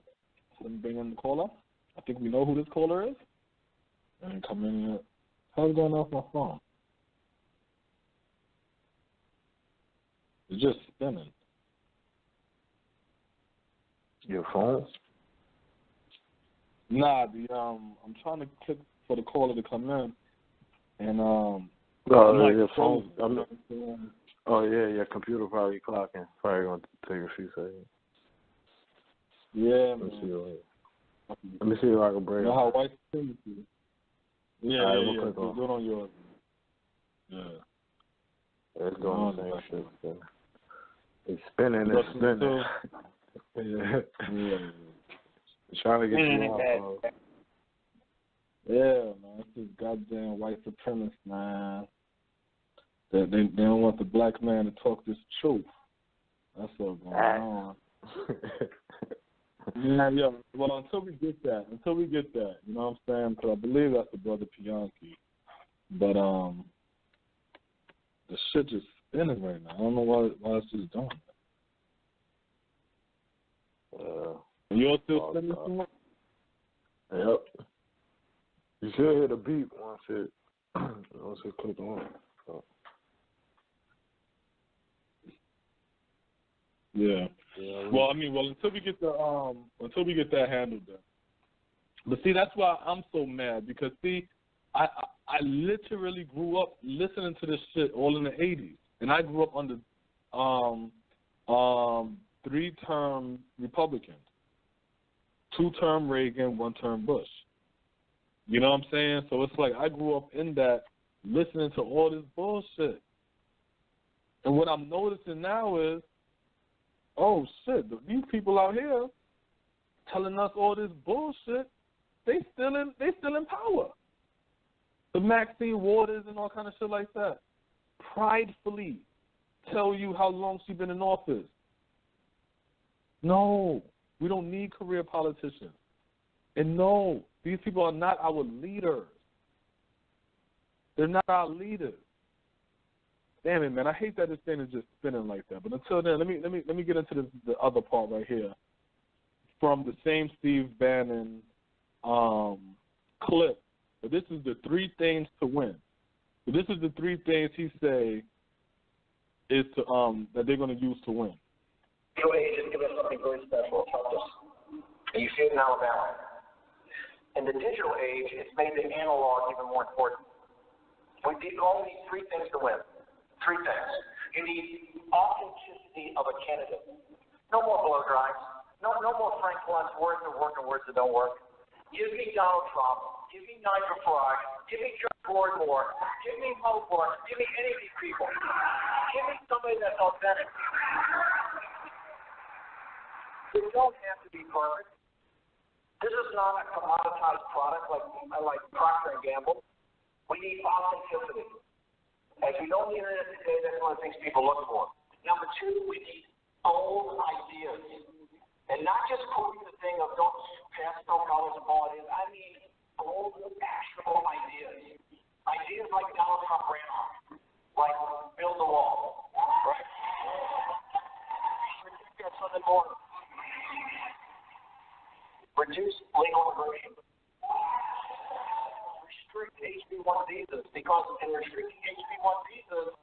Let me bring in the caller. I think we know who this caller is. And come in here. How's it going off my phone? It's just spinning. Your phone? Nah, I'm trying to click for the caller to come in, and your phone. Your computer probably clocking. Probably gonna take a few seconds. Yeah, Let man. me see if I can break it. You know how white supremacy. Yeah, All right, yeah. we'll click on. Do it on your. Yeah. It's doing the same shit. So. It's spinning. It's spinning. Yeah. It's trying to get you off. Yeah, man. It's this goddamn white supremacist, man. They don't want the black man to talk this truth. That's what's going on. Yeah. Well, until we get that, you know what I'm saying? Because I believe that's the brother Pianki. But the shit just spinning right now. I don't know why it's just doing that. You're still spinning too much? Yep. You should hear the beep once it click on. So. Yeah. Well, until we get that handled then. But see, that's why I'm so mad because I literally grew up listening to this shit all in the 80s, and I grew up under 3-term Republicans, 2-term Reagan, 1-term Bush. You know what I'm saying? So it's like I grew up in that, listening to all this bullshit, and what I'm noticing now is, oh shit, these people out here telling us all this bullshit, they still in power. The Maxine Waters and all kind of shit like that pridefully tell you how long she's been in office. No, we don't need career politicians. And no, these people are not our leaders. They're not our leaders. Damn it, man! I hate that this thing is just spinning like that. But until then, let me get into the other part right here from the same Steve Bannon clip. But this is the 3 things to win. So this is the 3 things he say is to that they're going to use to win. Digital age has given us something very special. It's helped us, and you see it in Alabama. In the digital age, it's made the analog even more important. We only need 3 things to win. 3 things. You need authenticity of a candidate. No more blow dries. No more Frank Luntz words that work and words that don't work. Give me Donald Trump. Give me Nigel Farage. Give me John Gordon Moore. Give me Mo Bush. Give me any of these people. Give me somebody that's authentic. They don't have to be perfect. This is not a commoditized product like Procter & Gamble. We need authenticity. As we know on the internet today, that's one of the things people look for. Number 2, we need old ideas. And not just quoting the thing of don't pass no colors and all it is. I mean old, actionable ideas. Ideas like Donald Trump ran on. Like build a wall. Right? Get something more. Reduce legal immigration. Restrict HB1 visas, because in restricting HB1 visas,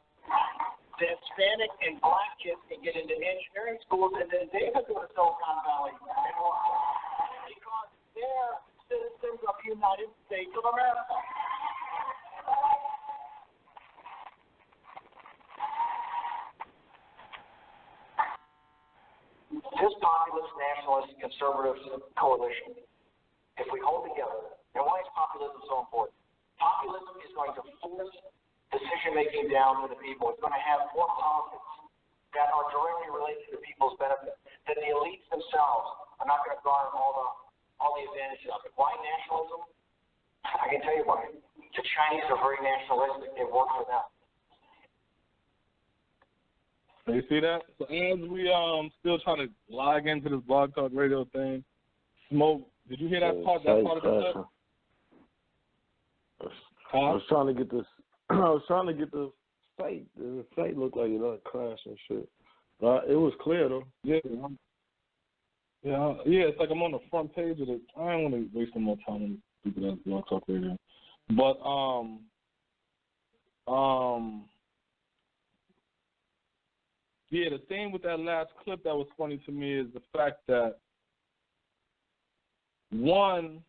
the Hispanic and black kids can get into engineering schools, and then they can go to Silicon Valley and work because they're citizens of the United States of America. This populist, nationalist, conservative coalition, if we hold together, and why is populism so important? Populism is going to force decision-making down to the people. It's going to have more politics that are directly related to people's benefit. That the elites themselves are not going to garner all the advantages of it. Why nationalism? I can tell you why. The Chinese are very nationalistic. It worked for them. So you see that? So as we still trying to log into this Blog Talk Radio thing, Smoke, did you hear that part? That part of the clip? I was trying to get this. I was trying to get the site. The site looked like it crashed and shit. But it was clear though. Yeah. It's like I'm on the front page of it. I don't want to waste some more time on stupid ass Blog Talk Radio. But the thing with that last clip that was funny to me is the fact that One,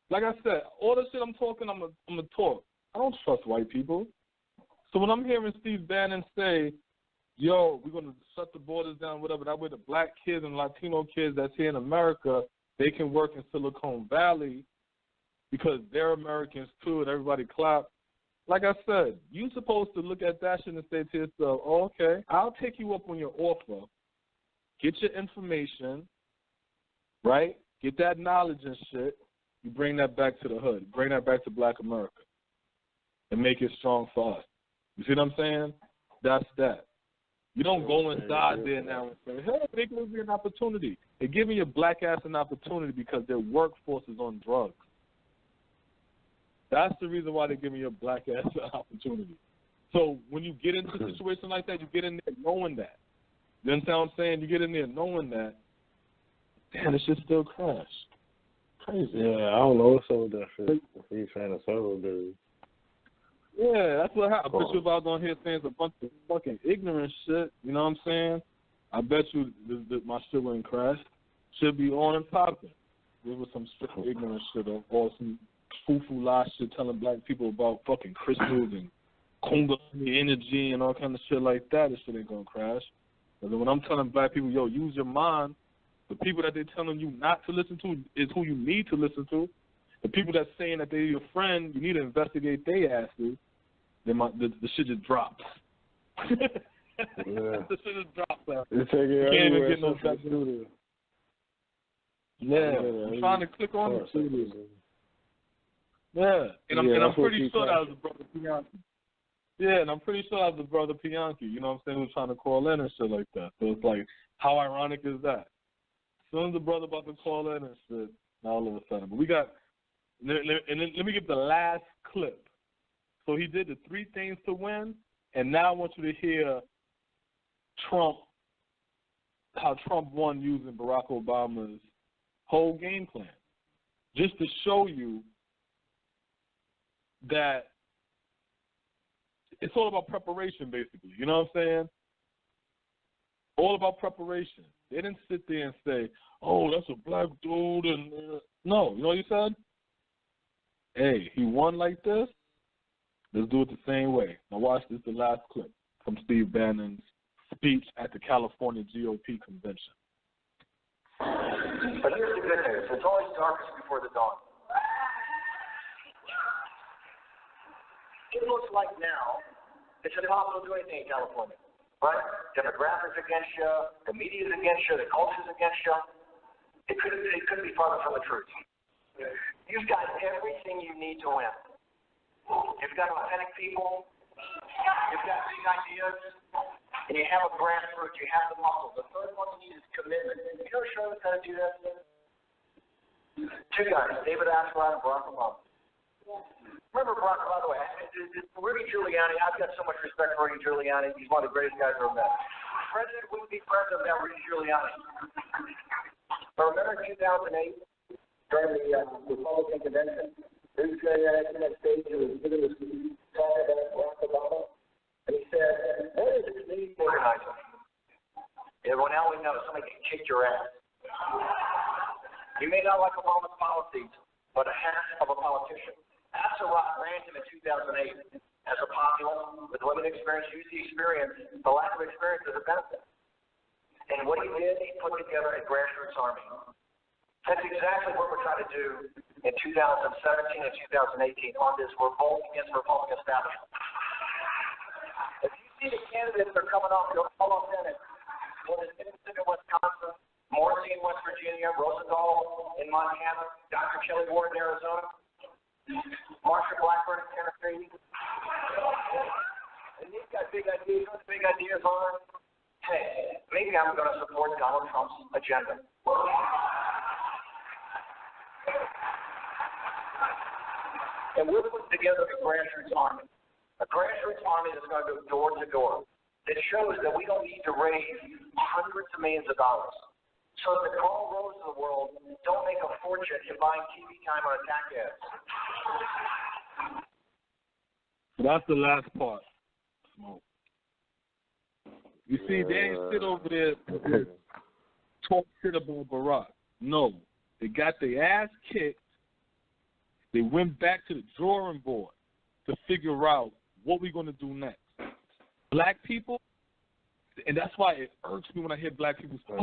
like I said, all the shit I'm talking, I'm gonna talk. I don't trust white people. So when I'm hearing Steve Bannon say, yo, we're going to shut the borders down, whatever, that way the black kids and Latino kids that's here in America, they can work in Silicon Valley because they're Americans too, and everybody clap. Like I said, you're supposed to look at that shit and say to yourself, oh, okay, I'll take you up on your offer, get your information, right, get that knowledge and shit, you bring that back to the hood, bring that back to black America, and make it strong for us. You see what I'm saying? That's that. You don't go inside there now and say, hey, they give me an opportunity. They're giving your black ass an opportunity because their workforce is on drugs. That's the reason why they're giving your black ass an opportunity. So when you get into a situation like that, you get in there knowing that. You understand what I'm saying? You get in there knowing that, damn, this shit still crashed. Crazy. Yeah, I don't know what's up with that shit. He's trying to serve dude. Yeah, that's what happened. I bet you if I was on here saying a bunch of fucking ignorant shit, you know what I'm saying? I bet you my shit wouldn't crash. Should be on and popping. There was some straight ignorant shit or some foo-foo lie shit telling black people about fucking crystals and Kundalini energy and all kind of shit like that. This shit ain't gonna crash. And then when I'm telling black people, yo, use your mind, the people that they're telling you not to listen to is who you need to listen to. The people that's saying that they're your friend, you need to investigate their asses. Then the shit just drops. Yeah. The shit just drops out. You can't even get no studio. Yeah, I'm trying to click on the studio. Yeah, and I'm pretty sure that was the brother Bianchi. Yeah, and I'm pretty sure that was the brother Bianchi. You know what I'm saying? Who was trying to call in and shit like that. So it's like, how ironic is that? As soon as the brother about to call in and shit, now all of a sudden. But we got. Let me get the last clip. So he did the 3 things to win, and now I want you to hear how Trump won using Barack Obama's whole game plan, just to show you that it's all about preparation, basically. You know what I'm saying? All about preparation. They didn't sit there and say, oh, that's a black dude, and no. You know what he said? Hey, he won like this. Let's do it the same way. Now watch this, the last clip from Steve Bannon's speech at the California GOP convention. But here's the good news. It's always darkest before the dawn. It looks like now it's impossible to do anything in California, right? Demographics against you, the media's against you, the culture's against you. It couldn't be farther from the truth. You've got everything you need to win. You've got authentic people. You've got big ideas. And you have a grassroots. You have the muscle. The third one you need is commitment. You know shows how to do that? 2 guys, David Axelrod and Barack Obama. Remember Barack, by the way, Rudy Giuliani, I've got so much respect for Rudy Giuliani. He's one of the greatest guys I've ever met. The president wouldn't be president without Rudy Giuliani. But remember in 2008, during the Republican convention, Rudy Giuliani on that stage was giving this talk about Barack Obama, and he said, what is it need to organize them? Everyone now we know somebody can kick your ass. You may not like Obama's policies, but a half of a politician. Axelrod ran him in 2008 as a populist with limited experience, used the experience, the lack of experience as a benefit. And what he did, he put together a grassroots army. That's exactly what we're trying to do in 2017 and 2018 on this revolt against the Republican establishment. If you see the candidates that are coming off, you'll follow Bennett. What is Innocent in Wisconsin, Morrissey in West Virginia, Rosendahl in Montana, Dr. Kelly Ward in Arizona, Marsha Blackburn in Tennessee. And they've got big ideas. What the big ideas are? Hey, maybe I'm going to support Donald Trump's agenda. And we're putting together a grassroots army. A grassroots army that's going to go door to door. That shows that we don't need to raise hundreds of millions of dollars. So that the Carl Rose of the world don't make a fortune in buying TV time on attack ads. That's the last part. You see, they ain't sit over there talk shit about Barack. No. They got their ass kicked. They went back to the drawing board to figure out what we're going to do next. Black people, and that's why it irks me when I hear black people say,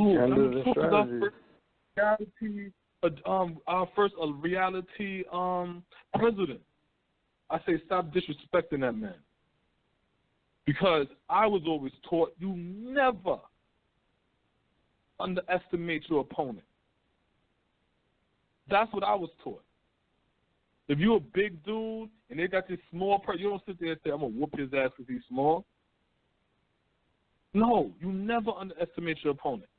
our first reality president. I say, stop disrespecting that man. Because I was always taught you never underestimate your opponent. That's what I was taught. If you're a big dude and they got this small person, you don't sit there and say, I'm going to whoop his ass because he's small. No, you never underestimate your opponent.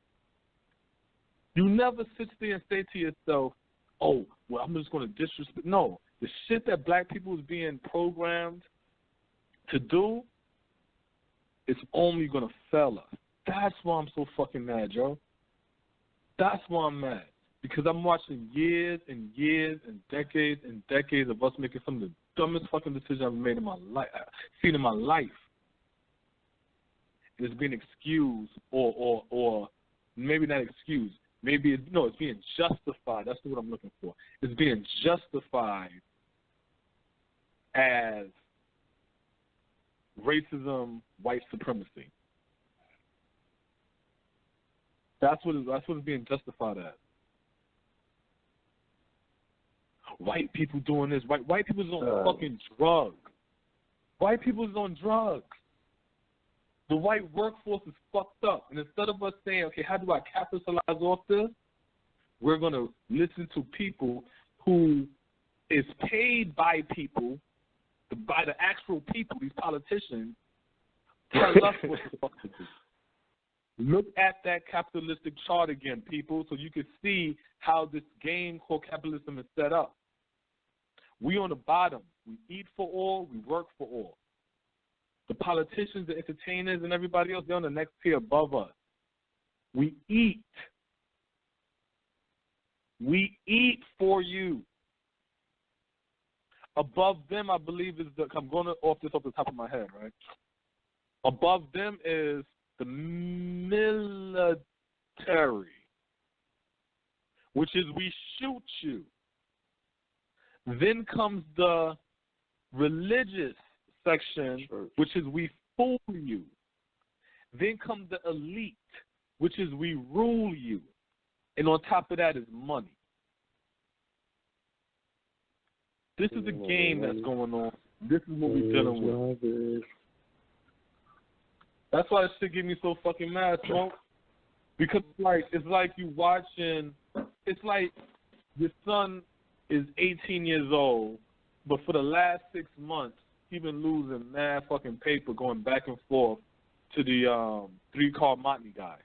You never sit there and say to yourself, oh, well, I'm just going to disrespect. No, the shit that black people is being programmed to do, it's only going to fail us. That's why I'm so fucking mad, Joe. That's why I'm mad. Because I'm watching years and years and decades of us making some of the dumbest fucking decisions I've made in my life, seen in my life. And it's being excused or maybe not excused. Maybe, it's being justified. That's what I'm looking for. It's being justified as racism, white supremacy. That's what it's being justified as. White people doing this. White people is on fucking drugs. White people is on drugs. The white workforce is fucked up. And instead of us saying, okay, how do I capitalize off this? We're going to listen to people who is paid by people, by the actual people, these politicians, tell us what the fuck to do. Look at that capitalistic chart again, people, so you can see how this game called capitalism is set up. We on the bottom. We eat for all. We work for all. The politicians, the entertainers, and everybody else, they're on the next tier above us. We eat. We eat for you. Above them, I believe, is I'm going off this off the top of my head, right? Above them is the military, which is we shoot you. Then comes the religious section, which is we fool you. Then comes the elite, which is we rule you. And on top of that is money. This is a game that's going on. This is what we're dealing with. That's why this shit get me so fucking mad, Smoke. Because it's like you watching, it's like your son is 18 years old, but for the last 6 months, he's been losing mad fucking paper going back and forth to the 3-car Montney guy.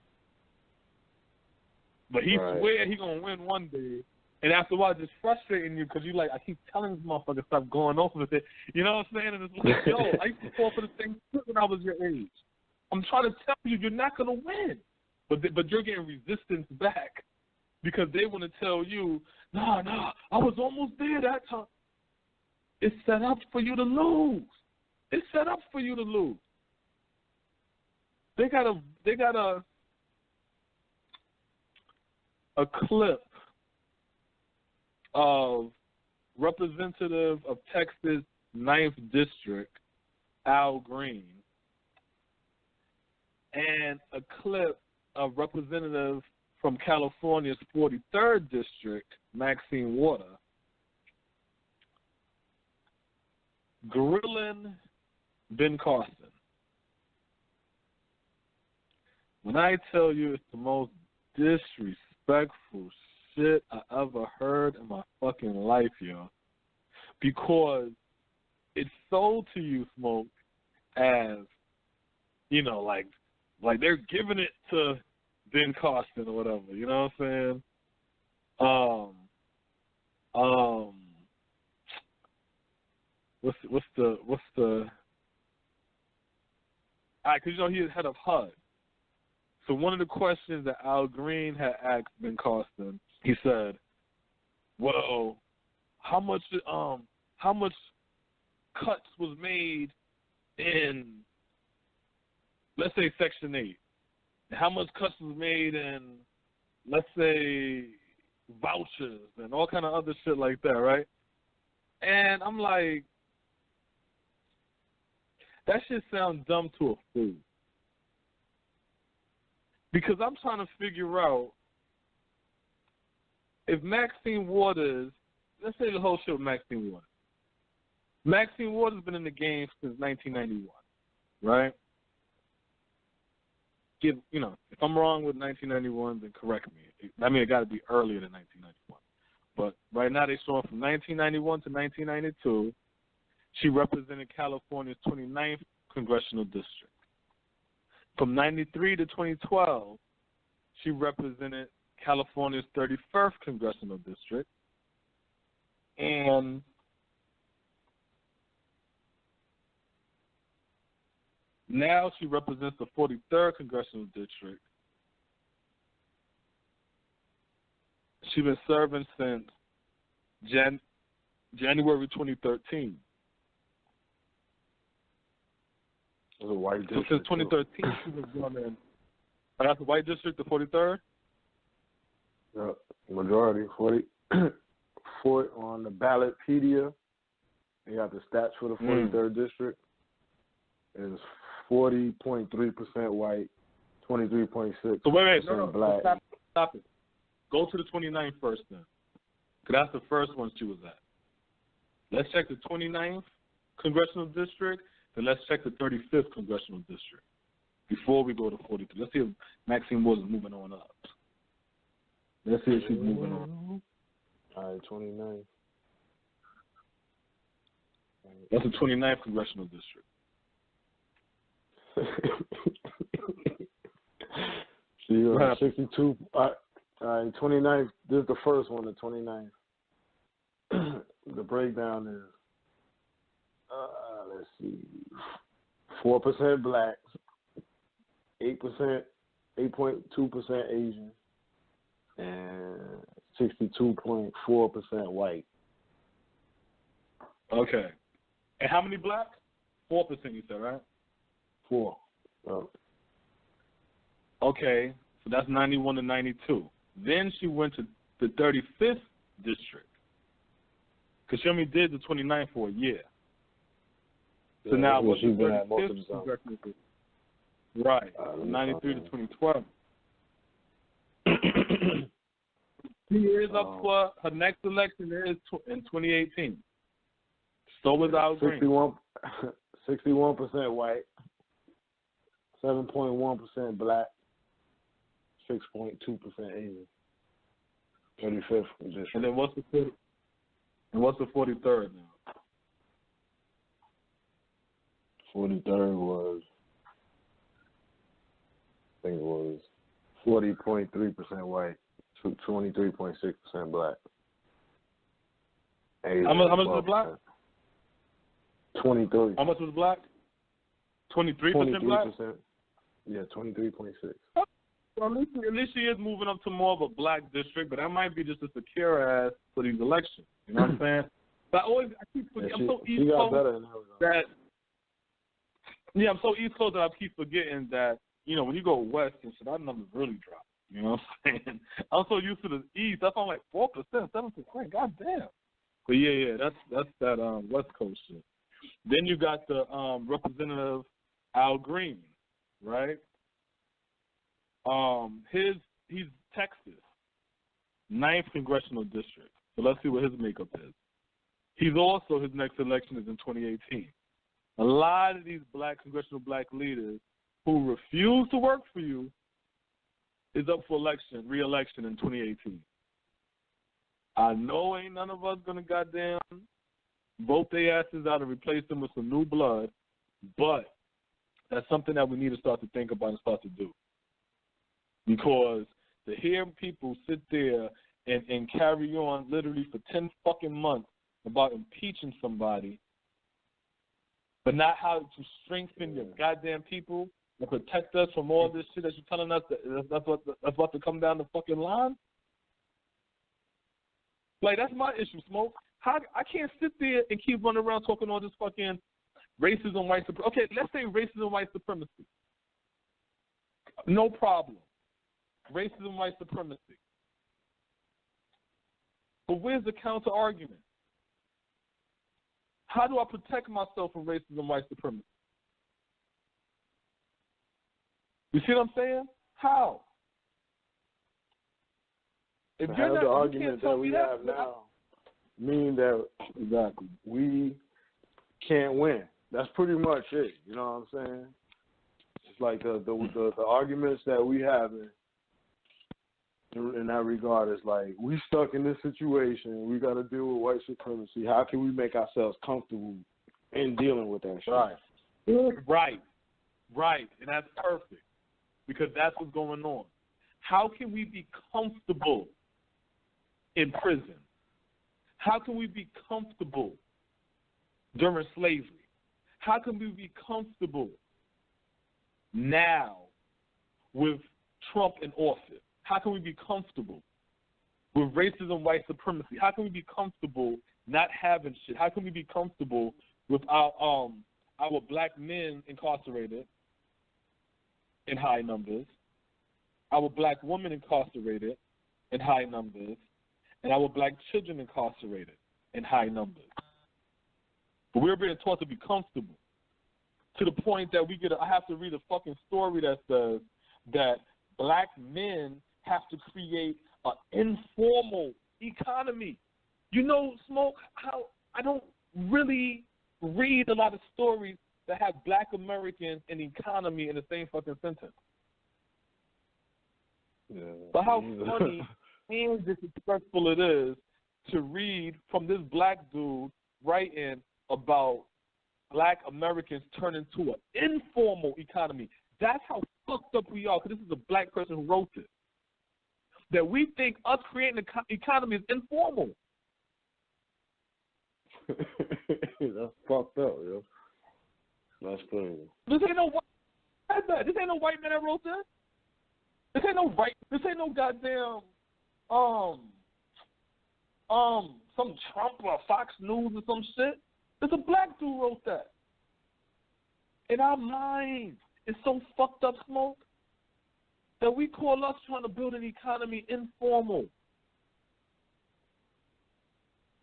But he swear he gonna win one day, and after a while, it's frustrating you because you like, I keep telling this motherfucker stop going off with it. You know what I'm saying? And it's like, yo, I used to fall for the same shit when I was your age. I'm trying to tell you, you're not gonna win, but you're getting resistance back because they want to tell you, nah, I was almost there that time. It's set up for you to lose. It's set up for you to lose. They got a clip of Representative of Texas 9th District, Al Green, and a clip of Representative from California's 43rd District, Maxine Waters, grilling Ben Carson. When I tell you it's the most disrespectful shit I ever heard in my fucking life, yo. Because it's sold to you, Smoke, as, like they're giving it to Ben Carson or whatever, you know what I'm saying? What's the because he is head of HUD. So one of the questions that Al Green had asked Ben Carson, he said, "Well, how much cuts was made in, let's say, Section 8? And how much cuts was made in, let's say, vouchers and all kind of other shit like that, right? And I'm like, that shit sounds dumb to a fool. Because I'm trying to figure out if Maxine Waters, let's say the whole shit with Maxine Waters. Maxine Waters has been in the game since 1991, right? If I'm wrong with 1991, then correct me. I mean, it got to be earlier than 1991. But right now they show from 1991 to 1992, she represented California's 29th congressional district. From 93 to 2012, she represented California's 31st congressional district. And now she represents the 43rd congressional district. She's been serving since January 2013. It was a white district. So since 2013, she was running. That's the white district, the 43rd? Yeah, majority, 40 on the Ballotpedia. You got the stats for the 43rd district. It's 40.3% white, 23.6% so wait, no, black. Stop it. Go to the 29th first then. Because that's the first one she was at. Let's check the 29th congressional district, then let's check the 35th congressional district before we go to 43. Let's see if Maxine Waters is moving on up. Let's see if she's moving on. All right, 29. That's the 29th congressional district. She 62. All right, 29th. This is the first one, the 29th. The breakdown is, let's see, 4% blacks, 8%, 8.2% Asian, and 62.4% white. Okay. And how many black? 4% you said, right? 4. Oh. Okay, so that's 91 to 92. Then she went to the 35th district because she only did the 29th for a year. So now what's the 35th congressional district? Right, from 93 to 2012. She is up for her next election is in 2018. So is Al Green. 61% white, 7.1% black, 6.2% Asian. 35th district. And then what's the 43rd now? 43rd was, I think it was 40.3% white, 23.6% black. Asian, how much was black? 23. How much was black? 23% black? Yeah, 23.6. Well, at least she is moving up to more of a black district, but that might be just a secure ass for these elections. You know what I'm saying? But I'm so East Coast that I'm so East Coast that I keep forgetting that, when you go west and shit, that number's really drop. You know what I'm saying? I'm so used to the East. That's on like 4%, 7%. God damn. But yeah, that's that West Coast shit. Then you got the Representative Al Green, right? He's Texas, 9th congressional district. So let's see what his makeup is. His next election is in 2018. A lot of these congressional black leaders who refuse to work for you is up for re-election in 2018. I know ain't none of us gonna goddamn vote their asses out and replace them with some new blood, but that's something that we need to start to think about and start to do. Because to hear people sit there and carry on literally for 10 fucking months about impeaching somebody, but not how to strengthen your goddamn people and protect us from all this shit that you're telling us that's about to come down the fucking line. Like, that's my issue, Smoke. I can't sit there and keep running around talking all this fucking racism, white supremacy. Okay, let's say racism, white supremacy. No problem. Racism, white supremacy. But where's the counter argument? How do I protect myself from racism and white supremacy? You see what I'm saying? How? If to you're have not, the you argument can't tell that we me have now, mean that exactly we can't win. That's pretty much it. You know what I'm saying? It's like the arguments that we have in that regard is like, we stuck in this situation. We got to deal with white supremacy. How can we make ourselves comfortable in dealing with that shit? Right, and that's perfect because that's what's going on. How can we be comfortable in prison? How can we be comfortable during slavery? How can we be comfortable now with Trump in office? How can we be comfortable with racism, white supremacy? How can we be comfortable not having shit? How can we be comfortable with our black men incarcerated in high numbers, our black women incarcerated in high numbers, and our black children incarcerated in high numbers? But we're being taught to be comfortable to the point that I have to read a fucking story that says that black men have to create an informal economy. You know, Smoke, how I don't really read a lot of stories that have black Americans and economy in the same fucking sentence. Yeah. But how funny and disrespectful it is to read from this black dude writing about black Americans turning to an informal economy. That's how fucked up we are, because this is a black person who wrote it. That we think us creating an economy is informal. That's fucked up, yo. That's crazy. This ain't no white man that wrote that. This ain't no goddamn some Trump or Fox News or some shit. It's a black dude wrote that. In our minds, it's so fucked up, Smoke, that we call us trying to build an economy informal.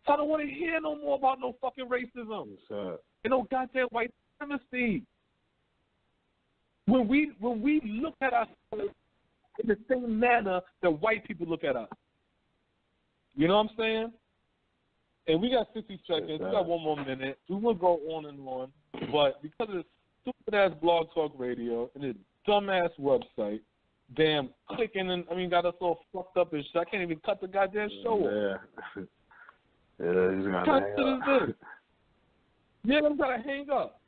So I don't want to hear no more about no fucking racism and no goddamn white supremacy. When we look at ourselves in the same manner that white people look at us. You know what I'm saying? And we got 60 seconds. We got one more minute. We will go on and on. But because of this stupid-ass Blog Talk Radio and this dumb-ass website, damn, clicking and, got us all fucked up and shit. I can't even cut the goddamn show off. Yeah, he's going to hang up. Yeah, I'm going to hang up.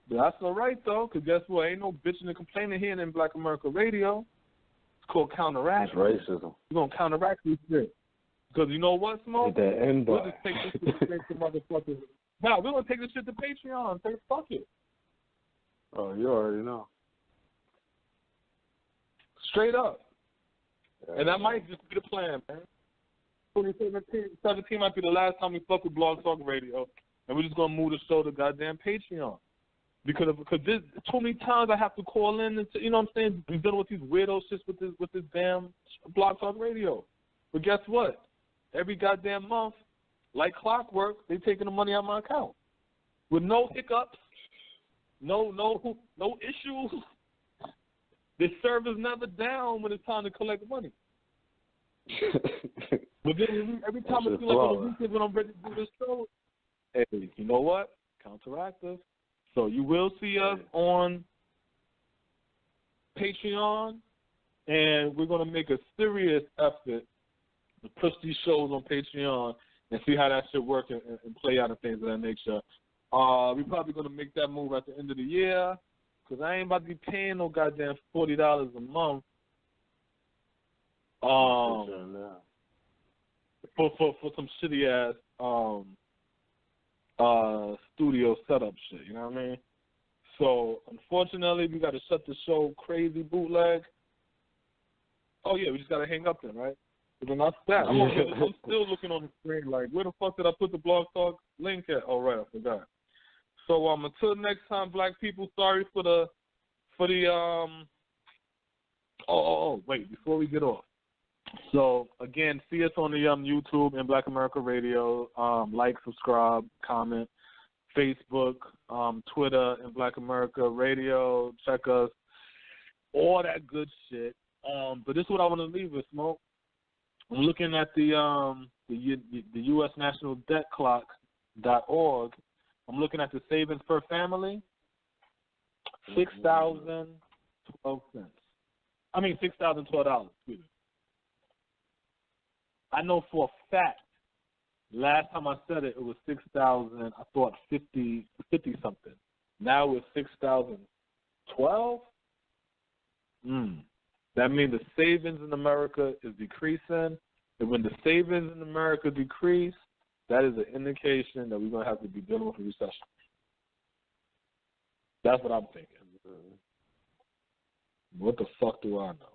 But that's all right, though, because guess what? Ain't no bitching and complaining here in Black America Radio. It's called counteract. It's racism. We're going to counteract this shit. Because you know what, Smoke? We'll just take this shit to motherfuckers. Now, we're going to take this shit to Patreon. Say, fuck it. Oh, you already know. Straight up. Yeah, and that might just be the plan, man. 2017 might be the last time we fuck with Blog Talk Radio. And we're just going to move the show to goddamn Patreon. Because there's too many times I have to call in and, you know what I'm saying, we've dealing with these weirdo shits with this damn Blog Talk Radio. But guess what? Every goddamn month, like clockwork, they taking the money out of my account. With no hiccups, no issues. The server's never down when it's time to collect the money. But then every time I feel like on the weekend when I'm ready to do this show, hey, you know what? Counteractive. So you will see us on Patreon, and we're going to make a serious effort to push these shows on Patreon and see how that should work and play out and things of that nature. We're probably going to make that move at the end of the year, because I ain't about to be paying no goddamn $40 a month for some shitty ass studio setup shit, you know what I mean? So, unfortunately, we got to shut the show crazy bootleg. Oh, yeah, we just got to hang up then, right? But then that's that. I'm still looking on the screen like, where the fuck did I put the Blog Talk link at? Oh, right, I forgot. So, until next time, black people, sorry for the wait, before we get off, So, again, see us on the YouTube in Black America Radio. Like, subscribe, comment. Facebook, Twitter in Black America Radio. Check us. All that good shit. But this is what I want to leave with, Smoke. I'm looking at the U.S. National Debt Clock.org. I'm looking at the savings per family. $6,012. I mean $6,012. Excuse me. I know for a fact. Last time I said it, it was 6,000. I thought 50 something. Now it's 6,012. That means the savings in America is decreasing. And when the savings in America decrease, that is an indication that we're going to have to be dealing with a recession. That's what I'm thinking. What the fuck do I know?